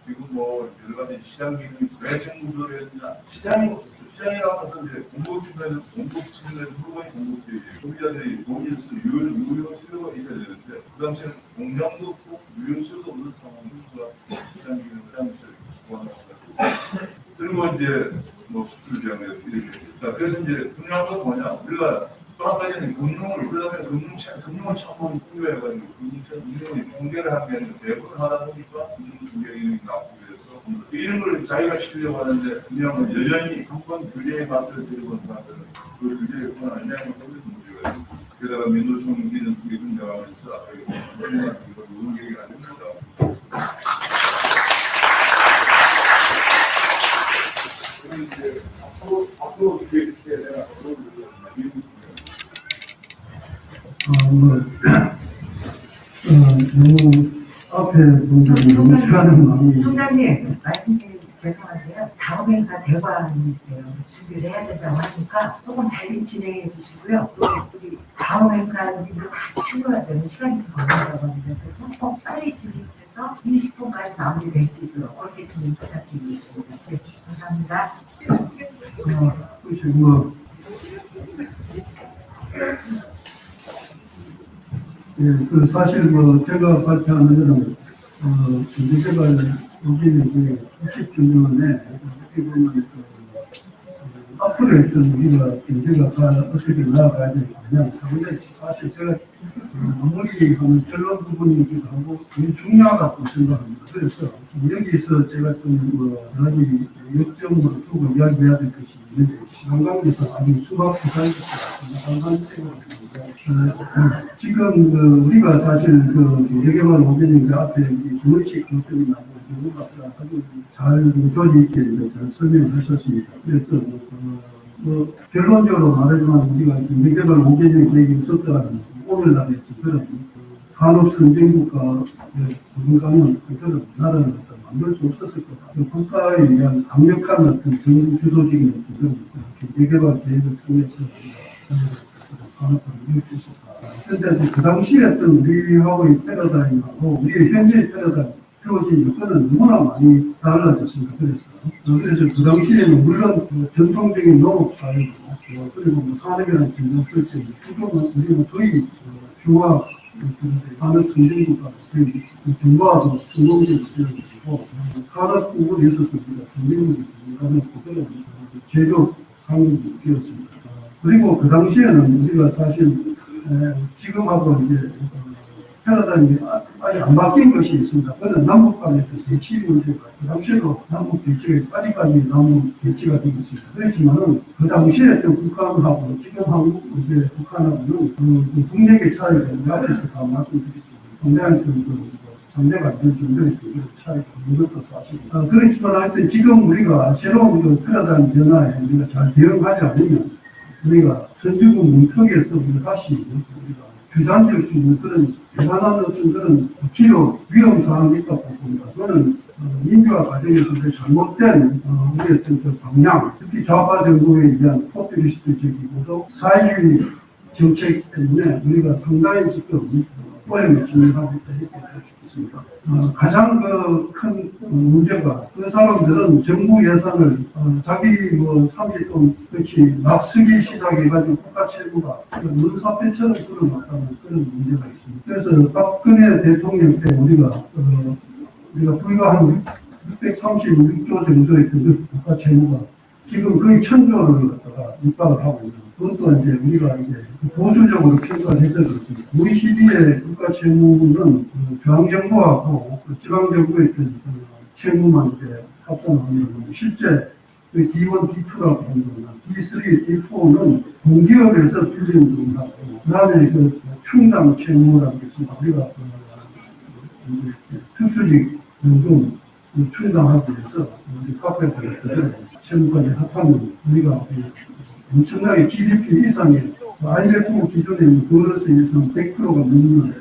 C: 그리고 뭐 여러 가지 시장 기능이 왜 정부를 했냐 시장이 없었어요. 시장이 나와서 이제 공급 측면에서 물건이 공급되지 소비자들이 돈이 있어 유효 수요가 있어야 되는데 그 당시에는 공장도 없고 유효 수요도 없는 상황에서 시장 기능을 하면서 보완하고 그리고 이제 뭐 수출장에 이렇게 그래서 이제 중요한 건 뭐냐 우리가 또 한 가지는 금융을 그다음에 금융을 처음 꾸려해가지고 금융이 중개를 하는 게 아니라 배분을 하다 보니까 금융 중개 기능이 나쁘고 그래서 이런 걸 자기가 시키려고 하는데 금융은 여전히 한번 규제의 맛을 들고 사람들은 그 규제의 그건 아니냐고 거기서 문제가 있고 게다가 민노총리는 그게 등장하면서 앞에 금융은 이거 노동 계획이 아닙니다. 그리고 이제 앞으로 어떻게 내가
D: 너무 앞에 분들이 너무 시간이 많이
A: 총장님 말씀드리기 죄송한데요. 다음 행사 대관이 있대요. 그래서 준비를 해야 된다고 하니까 조금 빨리 진행해 주시고요. 또 우리 다음 행사는 다 치러야 되는 시간이 더 걸린다고 하는데 조금 빨리 진행해서 20분까지 마무리될 수 있도록 그렇게 좀 부탁드리겠습니다. 네, 감사합니다.
D: 그 사실 제가 발표하는 거는 경제개발 의지는 60주년에 어떻게 보면 앞으로 했던 우리가 경제가 어떻게 나아가야 되느냐 사실 제가 마무리하는 결론 부분이기도 하고 굉장히 중요하다고 생각합니다. 그래서 여기서 제가 좀 여러 가지 역점으로 두고 이야기해야 될 것이 있는데 시간 관계에서 아주 수박 부산에서 지금 우리가 사실 경제개발 5개년 앞에 김원식 교수님 나고 정부 박사 아주 잘 조리 있게 잘 설명하셨습니다. 그래서 결론적으로 말하지만 우리가 경제개발 5개년 계획이 없었더라면 오늘날의 그런 산업 선진국가 누군가는 그들은 나라는 만들 수 없었을 거다. 국가에 의한 강력한 어떤 정부 주도적인 어떤 경제개발 계획을 통해서 산업을 이룰 수 있었다. 그런데 그 당시에 어떤 우리하고의 패러다임하고 우리의 현재의 패러다임 주어진 여건은 너무나 많이 달라졌습니다. 그래서 그 당시에는 물론 전통적인 농업 사회고 그리고 산업이라는 전쟁 설치 지금은 우리는 거의 중화 산업 선진국가 거의 중화도 성공적으로 되어지고 산업 부분에 있어서 우리가 선진국이 되는 그들은
F: 제조 강국이었습니다. 그리고 그 당시에는 우리가 사실 지금하고 이제 패러다임이 아직 안 바뀐 것이 있습니다. 그는 남북 간의 대치 문제가 그 당시에도 남북 대치가 아직까지 남북 대치가 되고 있습니다. 그렇지만은 그 당시에 또 북한하고 지금 한국 이제 북한하고는 그 국력의 차이가 앞에서 다 말씀드렸죠. 상당히 상대가 안 될 정도의 그 차이가 있는 것도 사실입니다. 그렇지만 하여튼 지금 우리가 새로운 그 패러다임 변화에 우리가 잘 대응하지 않으면 우리가 선진국 문턱에서 우리가 다시 우리가 주저앉을 수 있는 그런 대단한 어떤 그런 기로 위험 상황이 있다고 봅니다. 그거는 민주화 과정에서 잘못된 우리의 어떤 그 방향, 특히 좌파 정부에 의한 포퓰리스트적이고도 사회주의 정책 때문에 우리가 상당히 지금 어려움에 직면하고 있다 이렇게 할 수 있습니다. 가장 큰 문제가 그 사람들은 정부 예산을 자기 30돈 그렇지 막 쓰기 시작해가지고 국가 채무가 문사태처럼 끌어놨다는 그런 문제가 있습니다. 그래서 박근혜 대통령 때 우리가 불과 한 636조 정도의 그 국가 채무가 지금 거의 1000조를 갖다가 육박을 하고 있는 그것도 이제 우리가 이제 보수적으로 평가를 해서 그렇습니다. OECD의 국가 채무는 중앙정부하고 지방정부의 채무만 이제 합산하면 실제 D1, D2라고 하는 거나 D3, D4는 공기업에서 빌린 돈하고 그다음에 충당 채무라는 게 있습니다. 우리가 이제 특수직 연금 충당하기 위해서 우리 카페들 채무까지 합하면 우리가 엄청나게 GDP 이상의 IMF 기존에 그것에 의해서 100%가 넘는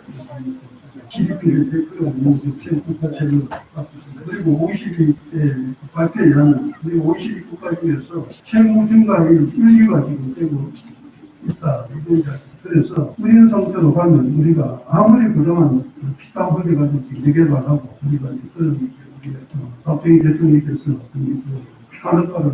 F: GDP를 100%가 넘는 국가채를 갖고 있습니다. 그리고 OECD의 발표에 의하면 우리 OECD 국가 중에서 채무 증가율 1, 2가 지금 되고 있다. 그래서 이런 상태로 가면 우리가 아무리 그동안 피땀 흘려가지고 경제개발하고 우리가 그런 박정희 대통령께서 산업화를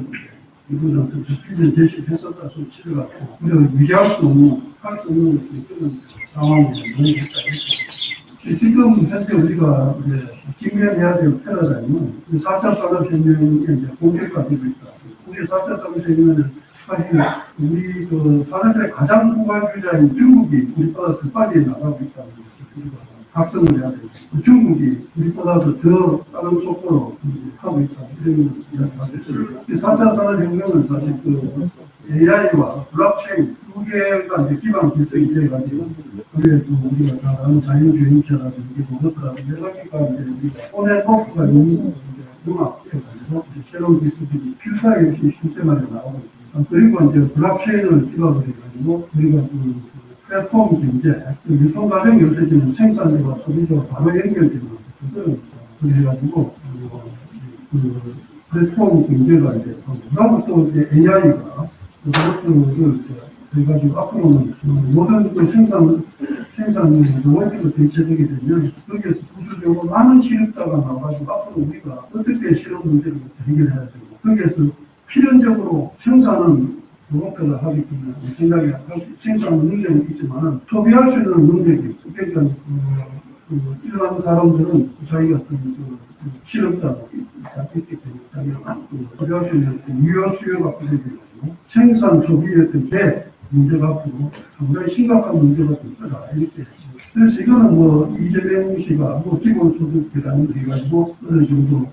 F: 이거는 비전 제시했었다 소치를 갖고 우리가 유지할 수 없는 할 수 없는 그런 상황이 너무 됐다. 지금 현재 우리가 이제 직면해야 될 패러다임은 4차 산업혁명에 이제 공격가 되고 있다. 우리 4차 산업혁명은 사실 우리 산업의 가장 후발주자인 중국이 우리보다 더 빨리 나가고 있다는 것을 우리가 각성을 해야 되고 중국이 우리보다도 더 빠른 속도로 하고 있다. 이런 이야기를 할 수 있습니다. 4차 산업혁명은 사실 AI와 블록체인 두 개가 이제 기반 구성이 돼가지고 그래도 우리가 다 아는 자율주행차라든지 그것들하고 여러 가지가 이제 우리가 온앤오프가 융합해가지고 새로운 기술들이 필사의 없이 실생활에 나오고 있습니다. 그리고 이제 블록체인을 기반으로 해가지고 우리가 플랫폼 경제, 유통 과정이 없어지면 생산자와 소비자가 바로 연결되는 그런 그래가지고 플랫폼 경제가 이제 그다음에 또 AI가 그것들을 그래가지고 앞으로는 모든 생산 로봇으로 대체되게 되면 거기에서 부수적으로 많은 실업자가 나와가지고 앞으로 우리가 어떻게 실업 문제를 해결해야 되고 거기에서 필연적으로 생산은 로봇을 하기 때문에 생각이 생산 능력은 있지만 소비할 수 있는 능력이 있어. 그러니까 일반 사람들은 자기가 실업자가 있기 때문에 자기가 소비할 수 있는 유효 수요가 부족해가지고 생산 소비의 어떤 개 문제가 앞으로 상당히 심각한 문제가 될 거다 이렇게. 그래서 이거는 이재명 씨가 기본소득 계산을 해가지고 어느 정도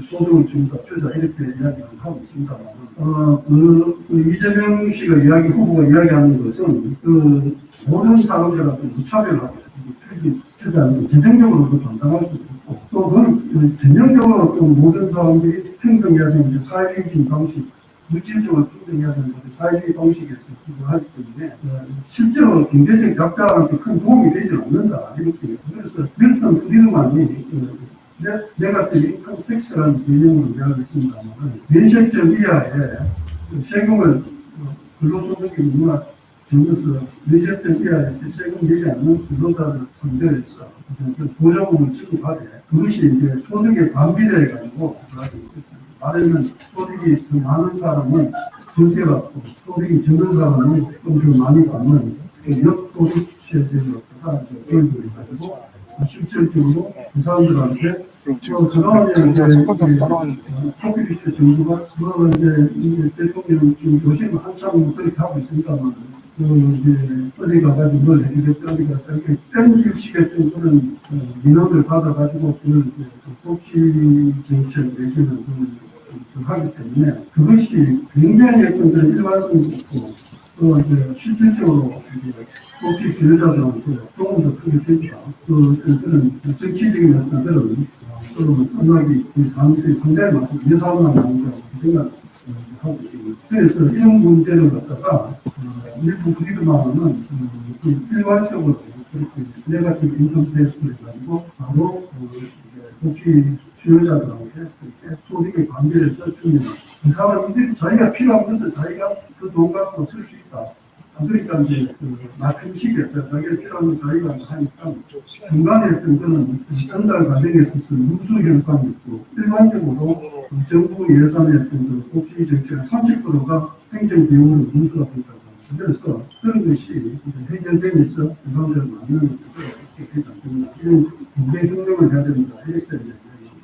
F: 소득을 좀 낮추자 이렇게 이야기를 하고 있습니다만 이재명 씨가 후보가 이야기하는 것은 모든 사람들한테 무차별하게 주자는 재정적으로도 감당할 수 있고 또 그건 전형적으로 또 모든 사람들이 평등해야 되는 사회주의 방식 물질적으로 평등해야 되는 사회주의 방식에서 하기 때문에 실제로 경제적 약자한테 큰 도움이 되지 않는다 이렇게. 그래서 밀턴 프리드만이 네거티브 인컴 텍스라는 개념으로 이야기했습니다만 면세점 이하에 세금을 근로소득이 누구나 정해서 면세점 이하에 세금 내지 않는 근로자를 상대로 해서 보조금을 지급하되 그것이 이제 소득에 반비례해가지고 말하면 소득이 더 많은 사람은 적게 받고 소득이 적은 사람은 좀 더 많이 받는 역소득세제로 교육을 해가지고 실질적으로 그 사람들한테 그다음에 이제 포퓰리스트 정부가 그러면 이제 대통령 지금 요즘 한참 그렇게 하고 있습니다만 이제 어디 가가지고 뭘 해주겠다 어디 가서 이렇게 땡길시켰던 그런 민원을 받아가지고 그걸 이제 복지 정책 내지는 하기 때문에 그것이 굉장히 어떤 그런 일관성이 있고 또 이제 실질적으로 이제 복지 수요자들한테 조금 더 크게 되지만 그런 정치적인 어떤 그런 끝나기 가능성이 상당히 많고 예산만 나온다고 생각하고 있습니다. 그래서 이런 문제를 갖다가 일부 프리드만은 일괄적으로 그렇게 네거티브 인컴 테스트를 가지고 바로 복지 수요자들한테 그렇게 소득의 관계에서 주면 그 사람들이 자기가 필요한 것을 자기가 그 돈 갖고 쓸 수 있다. 그러니까 이제 맞춤식이었죠. 자기가 필요한 건 자기가 하니까 중간에 어떤 그런 전달 과정에 있어서 누수 현상이 있고 일반적으로 정부 예산의 어떤 그 복지 정책의 30%가 행정 비용으로 누수가 된다고 합니다. 그래서 그런 것이 해결되면서 그 사람들을 만드는 것들이 되지 않습니다. 이런 국내 혁명을 해야 됩니다. 이렇게 이야기합니다.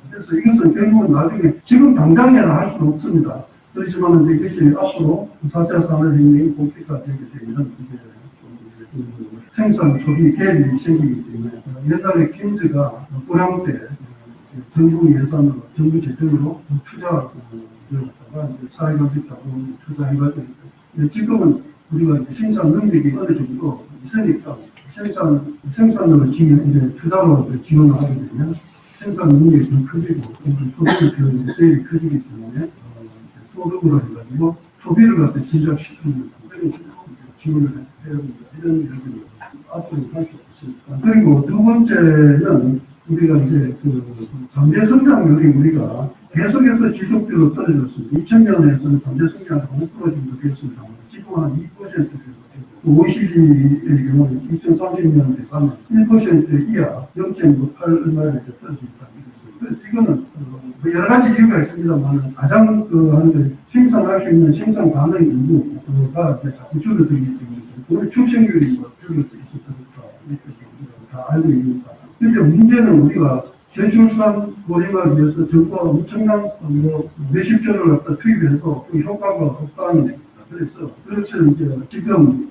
F: 그래서 이것은 결국은 나중에 지금 당장에는 할 수는 없습니다. 그렇지만 이것이 앞으로 4차 산업혁명이 본격화되게 되면 이제 생산 소비 갭이 생기기 때문에 옛날에 킨즈가 불황 때 정부 예산으로 정부 재정으로 투자하다가 이제 사회경제 자본 투자해가지고 지금은 우리가 이제 생산 능력이 어느 정도 있으니까 생산으로 이제 투자로 이제 지원을 하게 되면 생산 능력이 더 커지고 소비의 비율이 커지기 때문에 소득으로 해가지고 소비를 갖다 진작시키는 그런 지원을 해야 됩니다. 이런 얘기를 앞으로 할 수 있습니다. 그리고 두 번째는 우리가 이제 잠재 성장률이 우리가 계속해서 지속적으로 떨어졌습니다. 2000년에서는 잠재 성장이 5% 정도 되었습니다. 지금 한 2% 정도 되고 OECD의 경우는 2030년대 가면 1% 이하 0.58 얼마에 떨어집니다. 그래서 이거는 여러 가지 이유가 있습니다만 가장 하는 게 생산할 수 있는 생산 가능 인구가 자꾸 줄어들기 때문에 우리 출생률이 줄어들고 있었다니까 이렇게 다 알고 있습니다. 그런데 문제는 우리가 저출산 고령화를 위해서 정부가 엄청난 몇십조를 갖다 투입해도 그 효과가 없다는 겁니다. 그래서 이제 지금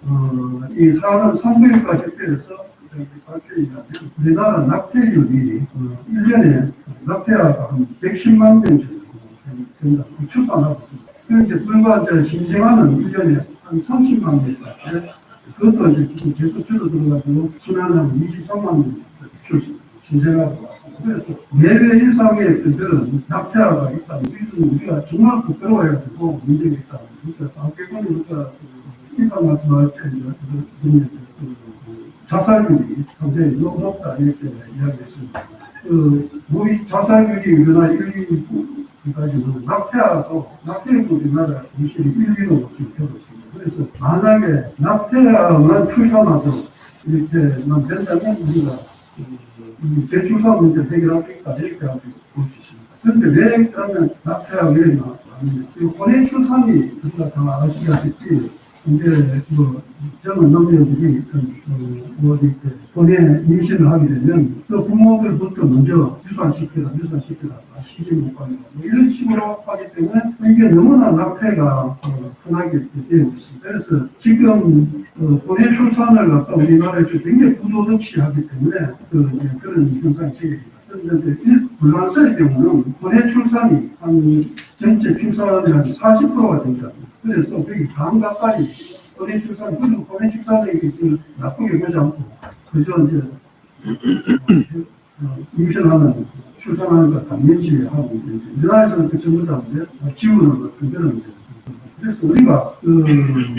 F: 이 사안을 3교육과 협회에서 발표하면 우리나라 낙태율이 1년에 낙태아가 한 110만 명 정도 된다. 추산하고 있습니다. 그런데 불과 이제 신생아는 1년에 한 30만 명까지 그것도 이제 지금 계속 줄어들어가지고 지난해 한 23만 명 신생아가 왔습니다. 그래서 예외 일상의 그런 낙태아가 있다면 우리가 정말 부끄러워야 되고 문제가 있다. 그래서 박계관이 우리가 인사 말씀할 때 자살률이 상당히 높다 이렇게 이야기했습니다. 자살률이 우리나라 1, 2까지는 낙태율도 우리나라 무실이 1, 2로 지금 되고 있습니다. 그래서 만약에 낙태만 출산하도 이렇게만 된다면 우리가 저출산 문제를 해결할 수 있다 이렇게 볼 수 있습니다. 그런데 왜 그러면 낙태가 왜 나왔느냐? 혼외 출산이 우리가 다 아시다시피 이제 젊은 남녀들이 혼외 임신을 하게 되면 그 부모들부터 먼저 유산시켜라 시집 못 가는 이런 식으로 하기 때문에 이게 너무나 낙태가 흔하게 되어 있습니다. 그래서 지금 혼외 출산을 갖다 우리나라에서 굉장히 부도덕시하기 때문에 그런 현상이 생깁니다. 그런데 불란서의 경우는 혼외 출산이 한 전체 출산의 한 40%가 된다. 그래서 거기 반 가까이 혼외 출산, 그리고 혼외 출산이 나쁘게 보지 않고 그저 이제 임신하는 출산하는 것 당연시 하고 있는데 우리나라에서는 그 전부 다 이제 지우는 어떤 그런 그래서 우리가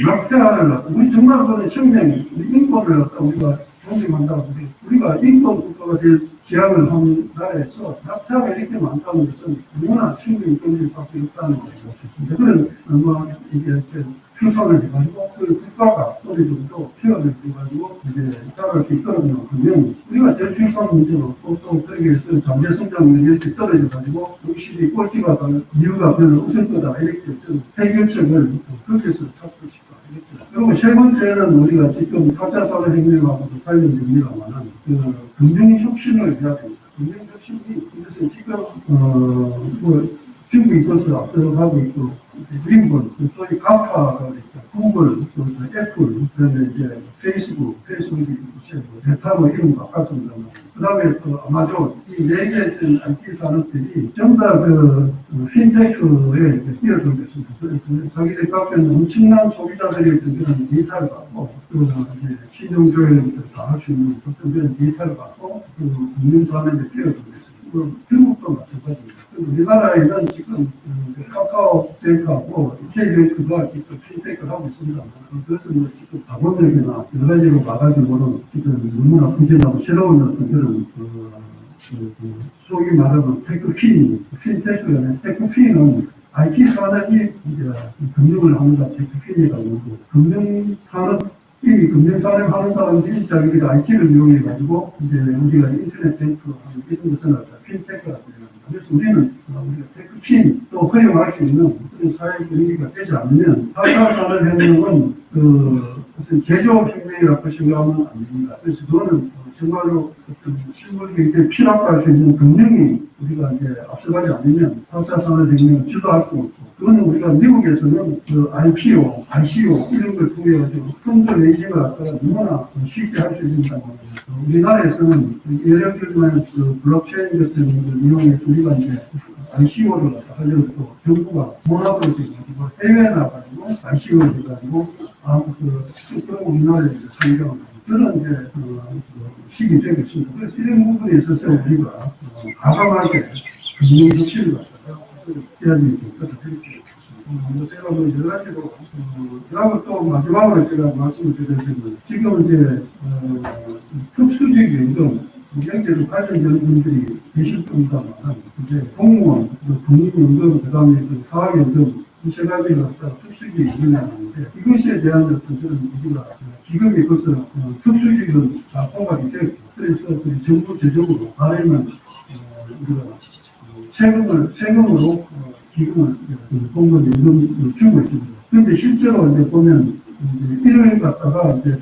F: 낙태아를 갖다 우리 정말 그런 생명, 인권을 갖다 우리가 존중한다고 우리가 인권 국가가 될 지향을 한 나라에서 낙태아가 이렇게 많다는 것은 너무나 생명 존중할 수 있다는 것을 볼 수 있습니다. 그런 이게 출산을 해가지고 그 국가가 어느 정도 케어를 해가지고 이제 따라갈 수 있도록 하면 우리가 저출산 문제로 또 거기에서 잠재 성장률이 이렇게 떨어져가지고 역시 꼴찌가 될 이유가 별로 없을 거다 이렇게 해결책을 그렇게 해서 찾고 싶다. 그리고 세 번째는 우리가 지금 4차 산업혁명하고도 관련됩니다만은 그 금융혁신을 해야 됩니다. 금융혁신이 그래서 지금 중국이 그것을 앞서가고 있고 미국은 소위 가파가 있다. 구글, 애플, 그다음에 이제 페이스북이 이제 메타로 이름 바꿨습니다만, 그다음에 그 아마존 이 네 개의 IT 산업들이 전부 다 그 핀테크에 뛰어들고 있습니다. 자기들 갖고는 엄청난 소비자들의 그런 데이터를 갖고 그 이제 신용 조회를 다 할 수 있는 어떤 그런 데이터를 갖고 그 금융 산업에 뛰어들고 있습니다. 중국도 마찬가지입니다. 우리나라에는 지금 카카오뱅크하고 K뱅크가 지금 핀테크를 하고 있습니다. 그것은 지금 자본력이나 여러 가지로 봐가지고는 지금 너무나 부진하고 새로운 어떤 그런 소위 말하면 테크핀은 IT 산업이 이제 금융을 합니다. 테크핀이라고 하고 이미 금융산업 하는 사람들이 자기들이 IT를 이용해가지고 이제 우리가 인터넷 뱅크 이런 것은 핀테크라고 합니다. 그래서 우리가 테크핀 또 허용할 수 있는 그런 사회 분위기가 되지 않으면 4차 산업혁명은 어떤 제조혁명이라고 생각하면 안 됩니다. 그래서 그거는 정말로 어떤 실물 경제에 필요할 수 있는 금융이 우리가 이제 앞서가지 않으면 4차 산업혁명을 주도할 수 없고, 그거는 우리가 미국에서는 그 IPO 이런 걸 통해 가지고 펀드 레이징을 갖다가 너무나 쉽게 할 수 있다는 거죠. 우리나라에서는 예를 들면 그 블록체인 같은 걸 이용해서 우리가 이제 ICO를 갖다 하려고 정부가 모나블을 해가지고 해외에 나가지고 ICO를 해가지고 그런 우리나라에서 상경을 그런 이제 시기 되고 있습니다. 그래서 이런 부분에 있어서 우리가 과감하게 금융조치를 갖다가 해야 되는 것도 되겠습니다. 제가 여러 가지로 그다음에 또 마지막으로 제가 말씀을 드리면 지금 이제 특수직 연금 경제로 관련된 분들이 계실 겁니다만 이제 공무원, 국민연금, 그다음에 사학연금 이 세 가지를 갖다가 특수직이 있느냐는데 이것에 대한 어떤 그런 우리가 기금이 벌써 특수직은 다 포괄이 되고 그래서 정부 재정으로 아래는 우리가 세금으로 기금을 공무원 연금을 주고 있습니다. 그런데 실제로 이제 보면 이를 갖다가 이제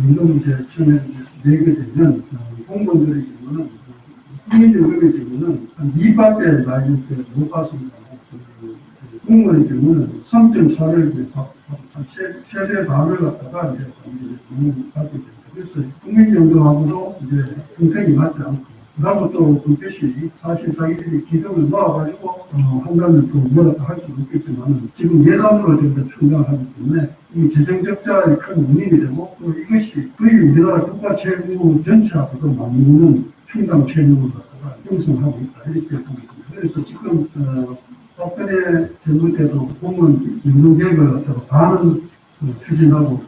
F: 연금 이제 처음에 내게 되면 공무원들의 경우는 국민연금의 경우는 한 2밖에 나이 못 받습니다. 공무원의 경우는 3.4를 세대 반을 갖다가 이제 받게 됩니다. 그래서 국민연금하고도 이제 형태이 맞지 않고, 그다음에 또 그것이 사실 자기들이 기금을 모아가지고 한다면 또 뭐라도 할 수는 없겠지만 지금 예산으로 좀 더 충당하기 때문에 이 재정 적자의 큰 원인이 되고 또 이것이 거의 우리나라 국가 채무 전체하고도 맞는 충당 채무를 갖다가 형성하고 있다 이렇게 보고 있습니다. 그래서 지금 박근혜 정부 때도 공무원 연금 계획을 갖다가 반은 추진하고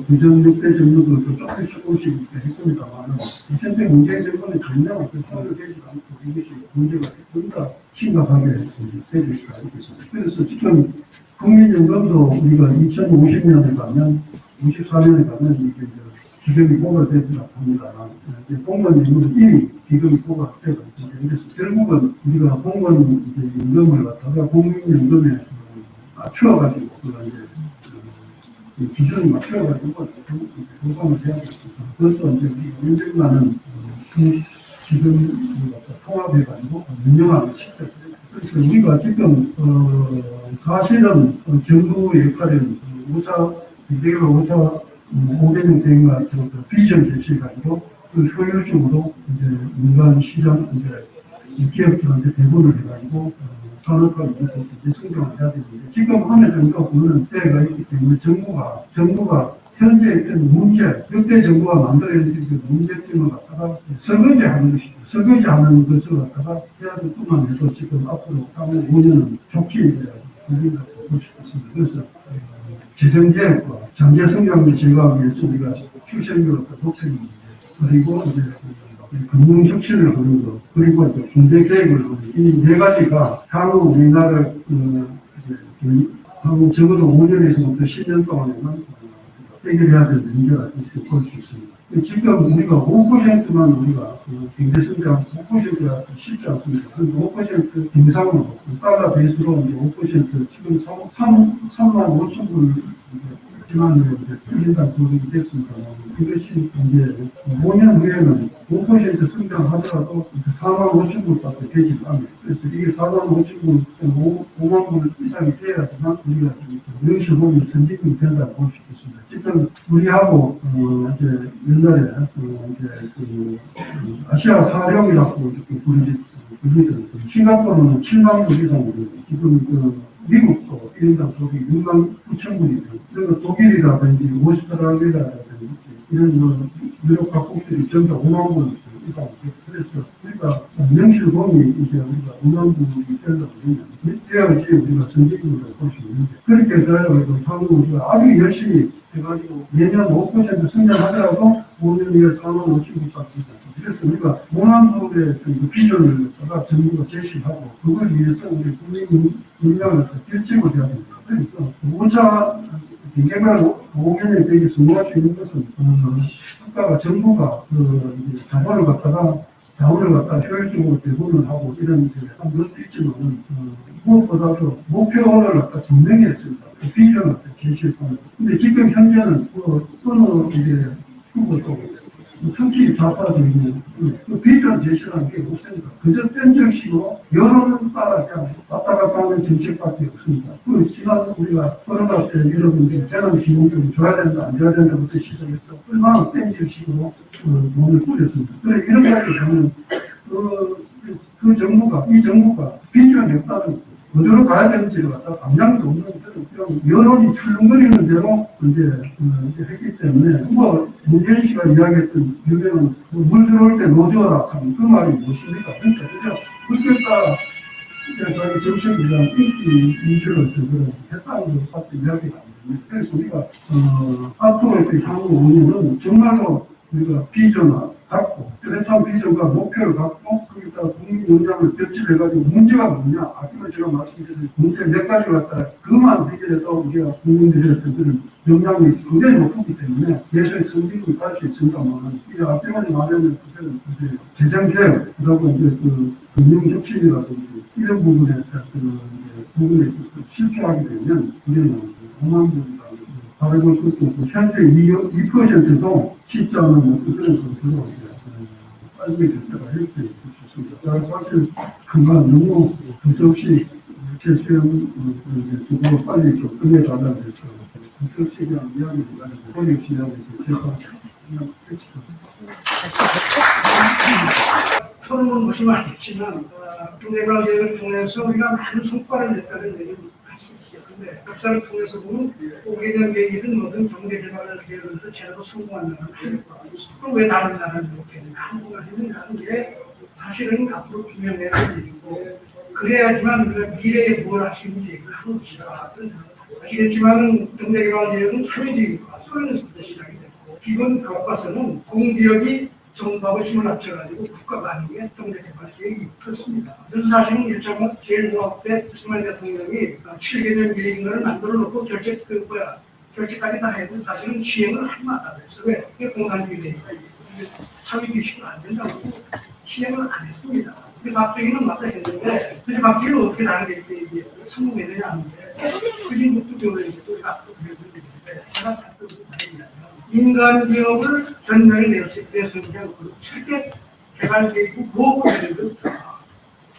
F: 부정 6대 정도도 조금씩 했습니다만 현재 문재인 정부는 전혀 소화되지 않고 이것이 문제가 좀 더 심각하게 되고 있다 이렇게 있습니다. 그래서 지금 국민연금도 우리가 2050년에 가면 54년에 가면 이게 기금이 포괄되리라 합니다. 공무원 연금은 이미 기금이 포괄되고 있습니다. 그래서 결국은 우리가 공무원 연금을 갖다가 국민연금에 맞추어가지고 기준을 맞추어가지고 구성을 해야 되겠습니다. 그것도 이제 민증만은 기금을 통합해가지고 운영하는 시스템. 그래서 우리가 지금 사실은 정부의 역할은 500명 대행과 비전 제시해가지고 그 효율적으로 이제 민간 시장 이제 기업들한테 대부를 해가지고 산업화 이제 성장을 해야 되는데 지금 어느 정도 보는 때가 있기 때문에 정부가 현재 있던 문제, 역대 정부가 만들어야 될 문제점을 갖다가 설거지하는 것이죠. 설거지하는 것을 갖다가 해야 될 뿐만 아니라 지금 앞으로 향후 5년은 촉진이 돼야 된다고 볼 수 있습니다. 그래서 재정계획과 장기 성장을 제거하기 위해서 우리가 출생률 높이는 문제, 그리고 이제 금융혁신을 하는 것, 그리고 이제 경제계획을 하는 이 네 가지가 향후 우리나라 향후 적어도 5년에서부터 10년 동안에는 해결해야 될 문제가 이렇게 볼 수 있습니다. 지금 우리가 5%만 우리가 경제성장 5%가 쉽지 않습니다. 그런데 5% 임상으로 달러 베이스로 이제 5% 지금 3만 5천 불 지난해 풀린다는 소리가 됐습니다. 이것이 이제 5년 후에는 5% 성장하더라도 4만 5천 불밖에 되지 않아요. 그래서 이게 4만 5천 불, 5만 불 이상이 돼야지만 우리가 지금 명실공히 선진국이 된다고 볼 수 있겠습니다. 지금 우리하고 이제 옛날에 이제 아시아 사령이라고 부르던 싱가포르는 7만 불 이상으로 지금 미국도 1인당 소비 6만 9천 불이고, 그리고 독일이라든지 오스트랄리아라든지 이런 유럽 각국들이 전부 5만 불 이상. 그래서 우리가 명실공히 이제 우리가 5만 불이 된다고 하면 되어야지 우리가 선진국으로 볼 수 있는데, 그렇게 되려고 한국 우리가 아주 열심히 해가지고 매년 5% 성장하더라도 5년 후에 4만 5천 불밖에 되지 않습니다. 그래서 우리가 5만 불의 그 비전을 갖다가 정부가 제시하고 그걸 위해서 우리 국민 물량을 결정을 해야 됩니다. 그래서 5차 경제가 5년에 되게 성공할 수 있는 것은 국가가 정부가 자본을 갖다가 효율적으로 배분을 하고 이런 한 것도 있지만 무엇보다도 목표를 갖다 분명히 했습니다. 그 비전을 제시했고, 근데 지금 현재는 어느 이제 후보도 특히 좌파적인 그 비전 제시라는 게 없습니다. 그저 뺀적시고 여론은 따라 그냥 왔다 갔다 하는 정책밖에 없습니다. 그 지난 우리가 코로나 때 여러분들이 재난 기본적으로 줘야 된다 안 줘야 된다부터 시작해서 얼마나 뺀적시고 돈을 뿌렸습니다. 그래 이런 것을 보면 그 정부가 이 정부가 비전이 없다는 거. 어디로 가야 되는지를 갖다 방향도 없는 그런 여론이 출렁거리는 대로 이제 했기 때문에 문재인 씨가 이야기했던 유명한 물 들어올 때 노조라 하는 그 말이 무엇입니까? 그러니까 그저 자기 정책이랑 인기 이슈를 했다는 것밖에 이야기가 안 됩니다. 그래서 우리가 앞으로의 향후 5년은 정말로 우리가 비전을 갖고 뚜렷한 비전과 목표를 갖고 거기다가 국민 역량을 결집해가지고 문제가 뭐냐? 아까 제가 말씀드린 문제 몇 가지 갖다 그만 해결해도 우리가 국민들의 그런 역량이 굉장히 높기 때문에 예수의 선진국이 갈 수 있습니다만 이 앞에까지 말하는 그런 이제 재정개혁 그리고 이제 그 금융혁신이라든지 이런 부분에 그 부분에 있어서 실패하게 되면 우리는 5만 불이다. 바르고 그 현재 2%도 쉽지 않은 그런 상태로 빠지게 될 때가 이렇게 볼 수 있습니다. 사실 그간 너무 두서없이 이렇게 시험 주고 빨리 좀 끝내달라고 해서 두서없이 그냥 이야기를 하는데 거리 없이 이야기해서 제가 그냥
G: 토론은 보시면 알겠지만 중대관 계획을 통해서 우리가 많은 성과를 냈다는 얘기를 할 수 있어요. 근데 역사를 통해서 보면 오래된 계획이든 뭐든 경제개발을 계획해서 제대로 성공한 나라는 그럼 왜 다른 나라는 못했는가? 한국만 했는가는 게 사실은 앞으로 규명해야 할 일이고 그래야지만 우리가 미래에 뭘 할 수 있는지 얘기를 하는 것이다. 아시겠지만 경제개발 계획은 사회주의가 소련에서부터 시작이 됐고 기본 교과서는 공기업이 정부하고 힘을 합쳐가지고 국가가 아닌 게 경제개발 계획이 그렇습니다. 그래서 사실은 일정은 제1공화국 때 트루먼 대통령이 7개년 계획을 만들어 놓고 결제까지 다 해도 사실은 시행을 할 만하다. 그래서 왜? 이게 공산주의니까 사회주의식은 안 된다고 시행을 안 했습니다. 근데 박정희는 맞다 했는데, 그래서 박정희는 어떻게 다르게 이제 성공했느냐 하는데, 그 진국도 교회에서 앞으로 배우는데, 제가 살펴보고 다릅니다. 민간 기업을 전면에 내세우는 절대 개발 계획이고 무엇보다 어렵다.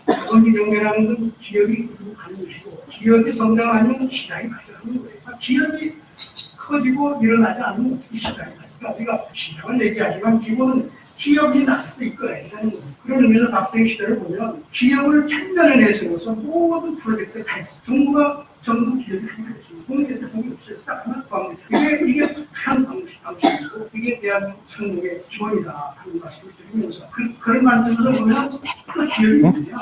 G: 자본주의 경제라는 건 기업이 가는 것이고 기업이 성장하면 시장이 발전하는 거예요. 기업이 커지고 일어나지 않으면 어떻게 시장이 발전할까? 우리가 시장을 얘기하지만 기본은 기업이 나서 이끌어야 되는 거예요. 그런 의미에서 박정희 시대를 보면 기업을 전면에 내세워서 모든 프로젝트를 다 했어요. 정부 기업이 하는 것입니다. 공개된 공이 없어요. 딱 하나 방식. 이게 특별한 방식이고 이게 대한민국 성공의 기본이다 하는 말씀을 드리면서 그걸 만들면서 보면 그 기업이 뭐냐?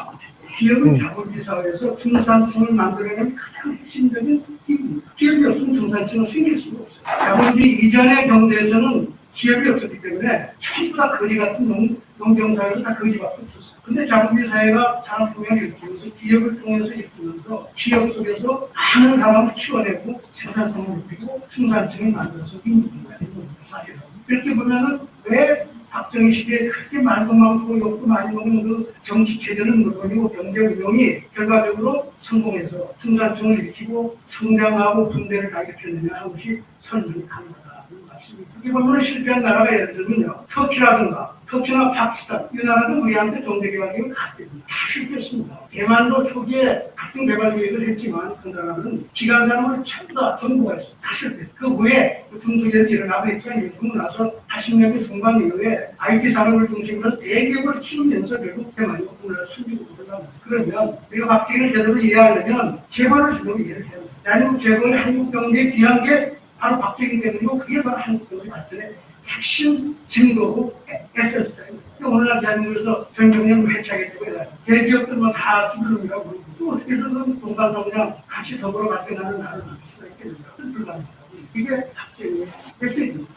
G: 기업은 자본주의 사회에서 중산층을 만들어내는 가장 핵심적인 기업입니다. 기업이 없으면 중산층은 생길 수가 없어요. 자본주의 이전의 경제에서는 기업이 없었기 때문에 전부 다 거지 같은 농경사회도 다 거지밖에 없었어요. 근데 자본주의 사회가 산업혁명을 일으키면서 기업을 통해서 일으키면서 기업 속에서 많은 사람을 키워내고 생산성을 높이고 중산층을 만들어서 민주주의가 된 겁니다. 사실은. 이렇게 보면은 왜 박정희 시대에 그렇게 말도 많고 욕도 많이 먹는 그 정치 체제는 물론이고 경제 운영이 결과적으로 성공해서 중산층을 일으키고 성장하고 분배를 다 일으켰느냐 하는 것이 설명이 가능하다는 말씀입니다. 이 부분은 실패한 나라가 예를 들면요, 터키라든가 터키나 파키스탄 이 나라는 우리한테 경제개발계획을 갔거든요. 다 실패했습니다. 대만도 초기에 같은 개발계획을 했지만 그 나라는 기간 산업을 전부 다 정부가 했어요. 다 실패. 그 후에 중소기업이 일어나고 했지만 요즘은 나서 80년대 중반 이후에 IT 산업을 중심으로 대기업을 키우면서 결국 대만이 오늘날 숨지고 그러다. 그러면 우리가 박정희를 제대로 이해하려면 재벌을 제대로 이해를 해야 됩니다. 대한민국 재벌이 한국 경제에 귀한 게 바로 박정희 때문이고 그게 바로 한국 경제 발전의 핵심 증거고 에센스다. 오늘날 대한민국에서 전경련 회차겠다고 해요. 대기업들만 다 주주름이라고 그러고 또 어떻게 해서든 동반성장 같이 더불어 발전하는 나라를 만들 수가 있겠는가. 불가능하다. 이게 박정희의 메시지입니다.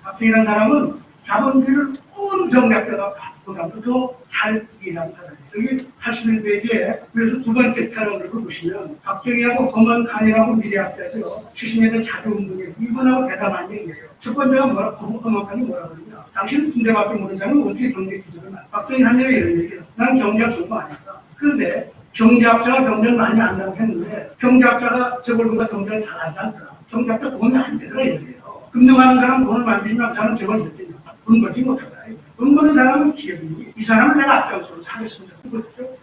G: 박정희라는 사람은 자본주의를 온 경략자가 보다도 더 잘 이해하는 사람이에요. 여기 81페이지에 그래서 두 번째 패러그래프를 보시면 박정희하고 허먼 칸이라고 미래학자죠. 70년대 자주운동에 이분하고 대담한 얘기예요. 첫 번째가 뭐라, 허먼 칸이 뭐라 그러냐. 당신 군대밖에 모르는 사람은 어떻게 경제 기술을 나? 박정희 한 얘기 이런 얘기예요. 난 경제학 전공 아니다. 그런데 경제학자가 경제를 많이 안다고 했는데 경제학자가 저걸보다 경제를 잘하지 않더라. 경제학자 돈이 안 되더라 이거예요. 금융하는 사람 돈을 만들면 사람 저걸 됐더니 돈 벌지 못하더라. 돈 버는 사람은 기업이니 이 사람은 내가 앞장서서 하겠습니다.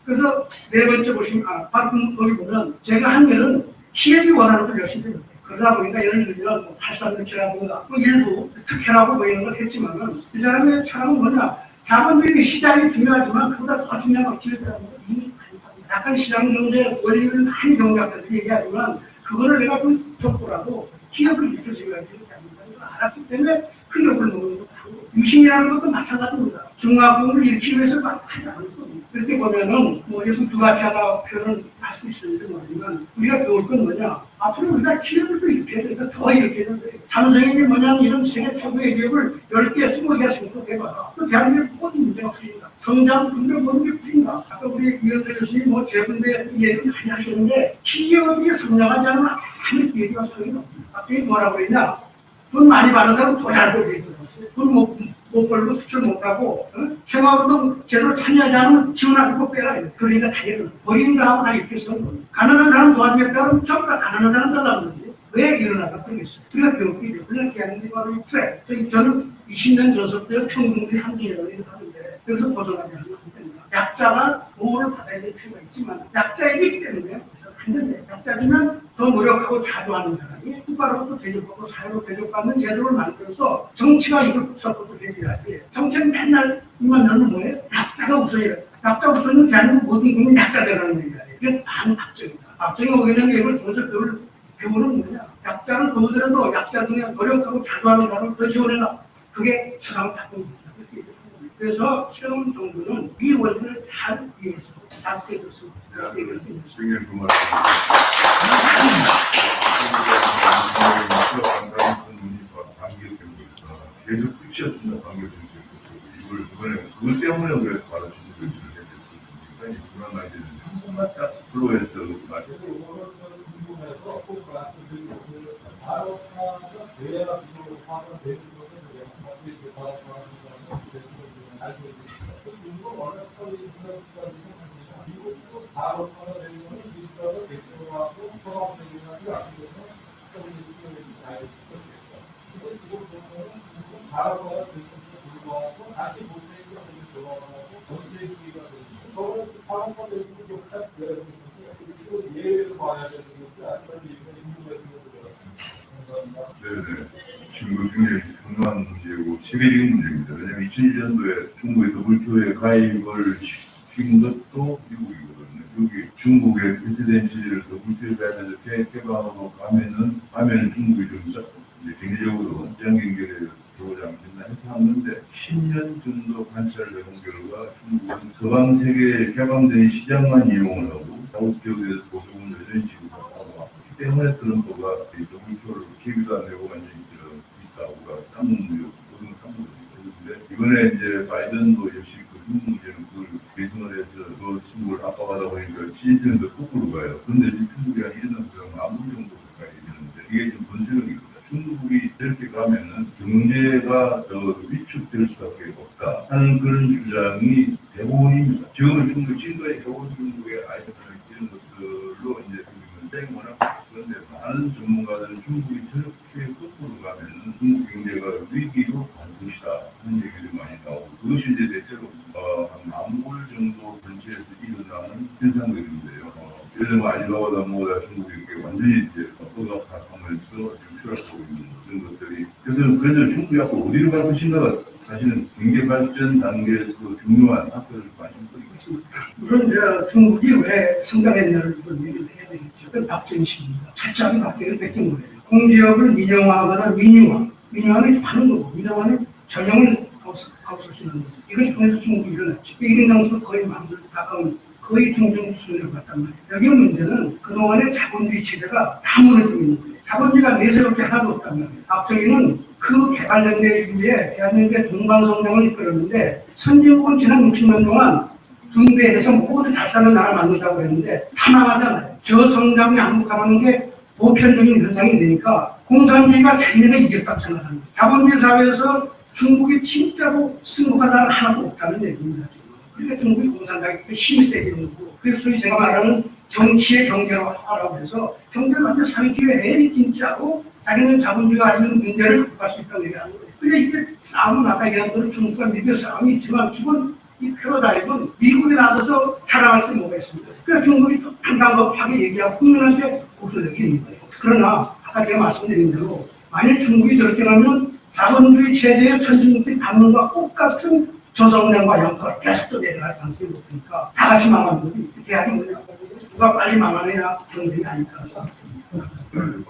G: 그래서 네 번째 보시면 바로 거기 보면 제가 한 일은 기업이 원하는 걸 열심히 해요. 그러다 보니까 예를 들면 뭐 8397라든가 뭐 일부 특혜라고 뭐 이런 걸 했지만은 이 사람의 차원은 뭐냐 자본주의 시장이 중요하지만 그보다 더 중요한 건 기업이라는 거 이미 약간 시장 경제 원리를 많이 경험자들이 얘기하지만 그거를 내가 좀 좁고라도 기업을 일으켜서 해야지 알았기 때문에 그 욕을 먹는 것도 하고 유신이라는 것도 마찬가지입니다. 중화공을 일으키기 위해서 많이 하는 겁니다. 그렇게 보면은 뭐 예를 두 가지 하나 표현을 할 수 있을지 모르지만 우리가 배울 건 뭐냐 앞으로 우리가 기업을 또 일으켜야 되니까 더 일으켜야 되는데 삼성이 뭐냐 이런 세계 최고의 기업을 10개, 20개 생각해봐라. 또 대한민국 모든 문제가 풀린다. 성장 분배 모든 게 풀린다. 아까 우리 이현세 교수님이 뭐 재분배 얘기를 많이 하셨는데 기업이 성장하지 않으면 아무리 얘기가 소용이 없습니다. 갑자기 뭐라고 그랬냐 돈 많이 받는 사람은 더 잘 벌게 해줘요. 돈 못 벌고 수출 못하고 생활운동 제대로 참여하지 않으면 지원하고 빼라. 그러니까 다 이러는 버린다 하고 다 이렇게 쓰는 거예요. 가난한 사람 도와주겠다 하면 전부 다 가난한 사람 달라는 거지. 왜 일어나가 그러겠어요. 우리가 배웠기를 그렇게 하는 게 바로 이 트랙. 저는 20년 전서부터 평등주의 한계라고 하는데 여기서 벗어나지 않으면 안 됩니다. 약자가 보호를 받아야 될 필요가 있지만 약자이기 때문에 안 된대. 약자지만 더 노력하고 자주하는 사람이 국가로부터 대접받고 사회로 대접받는 제도를 만들어서 정치가 이걸 서포트 해줘야지. 정치는 맨날 이만 너는 뭐예요? 약자가 우선이야. 약자 우선은 대한민국 모든 국민 약자 되라는 얘기야. 이게 반박정이다. 박정희 오기는 얘기를 통해서 그걸 교훈은 뭐냐? 약자는 도우더라도 약자 중에 노력하고 자주하는 사람을 더 지원해라. 그게 세상을 바꾸는 거죠. 그래서 새로운 정부는 이 원리를 잘 이해해서 잘 해줬습니다.
C: 중요한 그 말씀. 계속 끝이 없습니다. 관계 정책. 이걸 이번에 그것 때문에 왜 바로 중국 정치를 해야 될지 굉장히 불안하게 되는데 한 번만 딱 불러해서 말씀을. 네네. 지금 굉장히 중요한 문제고 세계적인 문제입니다. 왜냐하면 2001년도에 중국의 WTO에 가입을 시킨 것도 미국이거든요. 미국이 중국의 프레시덴시를 WTO에 가입해서 개방하고 가면은 중국이 좀 이제 경제적으로 시장 경제를 들어오지 않겠나 해서 하는데 10년 정도 관찰을 해본 결과 중국은 서방 세계에 개방된 시장만 이용을 하고 WTO에 보조금을 여전히 지급하고 그 때문에 트럼프가 WTO를 기회도 안 되고 완전히 비싸고 쌍무무역 모든 쌍무무역인데 이번에 이제 바이든도 역시 그 중국 문제는 그걸 개선을 해서 그 중국을 압박하다 보니까 시진핑도 거꾸로 가요. 그런데 지금 중국이 한 1년 동안 아무 정도 가까이 되는데 이게 좀 분쇄력이거든요. 중국이 이렇게 가면은 경제가 더 위축될 수밖에 없다 하는 그런 주장이 대부분입니다. 지금은 중국 진도의 겨울 중국의 아이들 이런 것들로 이제 때문에 워낙 그런데 많은 전문가들은 중국이 저렇게 거꾸로 가면은 중국 경제가 위기로 갈 것이다 하는 얘기를 많이 나오고 그것이 이제 대체로 한 만불 정도 근처에서 일어나는 현상들인데요. 예를 들면 알리바바다 뭐다 중국이 이렇게 완전히 이제 억압하면서 추락하고 있는 그런 것들이 그래서 중국이 앞으로 어디로 갈 것인가가 사실은 경제 발전 단계에서 중요한 학교를 관심 끌고 있습니다.
G: 우선 이제 중국이 왜 성장했냐를 좀 얘기를 해야 되겠죠. 그건 박정희식입니다. 철저하게 박정희를 뺏긴 거예요. 공기업을 민영화하거나 민영화는 하는 거고 민영화는 전형을 아웃소싱하는 거고 이것이 통해서 중국이 일어났죠. 1인 당수 거의 만들 가까운 거의 중정 수준을 봤단 말이에요. 여기 문제는 그동안의 자본주의 체제가 다 무너지고 있는 거예요. 자본주의가 내세울 게 하나도 없단 말이에요. 박정희는 그 개발연대 이후에 대한민국의 동반성장을 이끌었는데 선진국은 지난 60년 동안 분배해서 모두 잘 사는 나라 만들자고 그랬는데 다 망하잖아요. 저성장이 안목하는 게 보편적인 현상이 되니까 공산주의가 자기네가 이겼다고 생각하는 거예요. 자본주의 사회에서 중국이 진짜로 승부가 하나도 없다는 얘기입니다. 그러니까 중국이 공산당이 힘이 세지는 거고 그래서 소위 제가 말하는 정치의 경제화라고 해서 경제를 완전 사회주의에 진짜로 자기는 자본주의가 아닌 문제를 극복할 수 있다고 얘기하는 거예요. 근데 이게 싸움은 아까 얘기한 대로 중국과 미국의 싸움이 있지만 기본 이 패러다임은 미국이 나서서 자랑할 게 뭐가 있습니다. 그러니까 중국이 또 당당하게 얘기하고 국민한테 보수력이 있는 거예요. 그러나 아까 제가 말씀드린 대로 만약 중국이 저렇게 가면 자본주의 체제의 선진국들이 받는 것과 똑같은 저성장과 연결 계속 또 내려갈 가능성이 높으니까 다 같이 망하는 거지. 대안이 뭐냐. 누가 빨리 망하느냐 경쟁이 아닐까 생각합니다.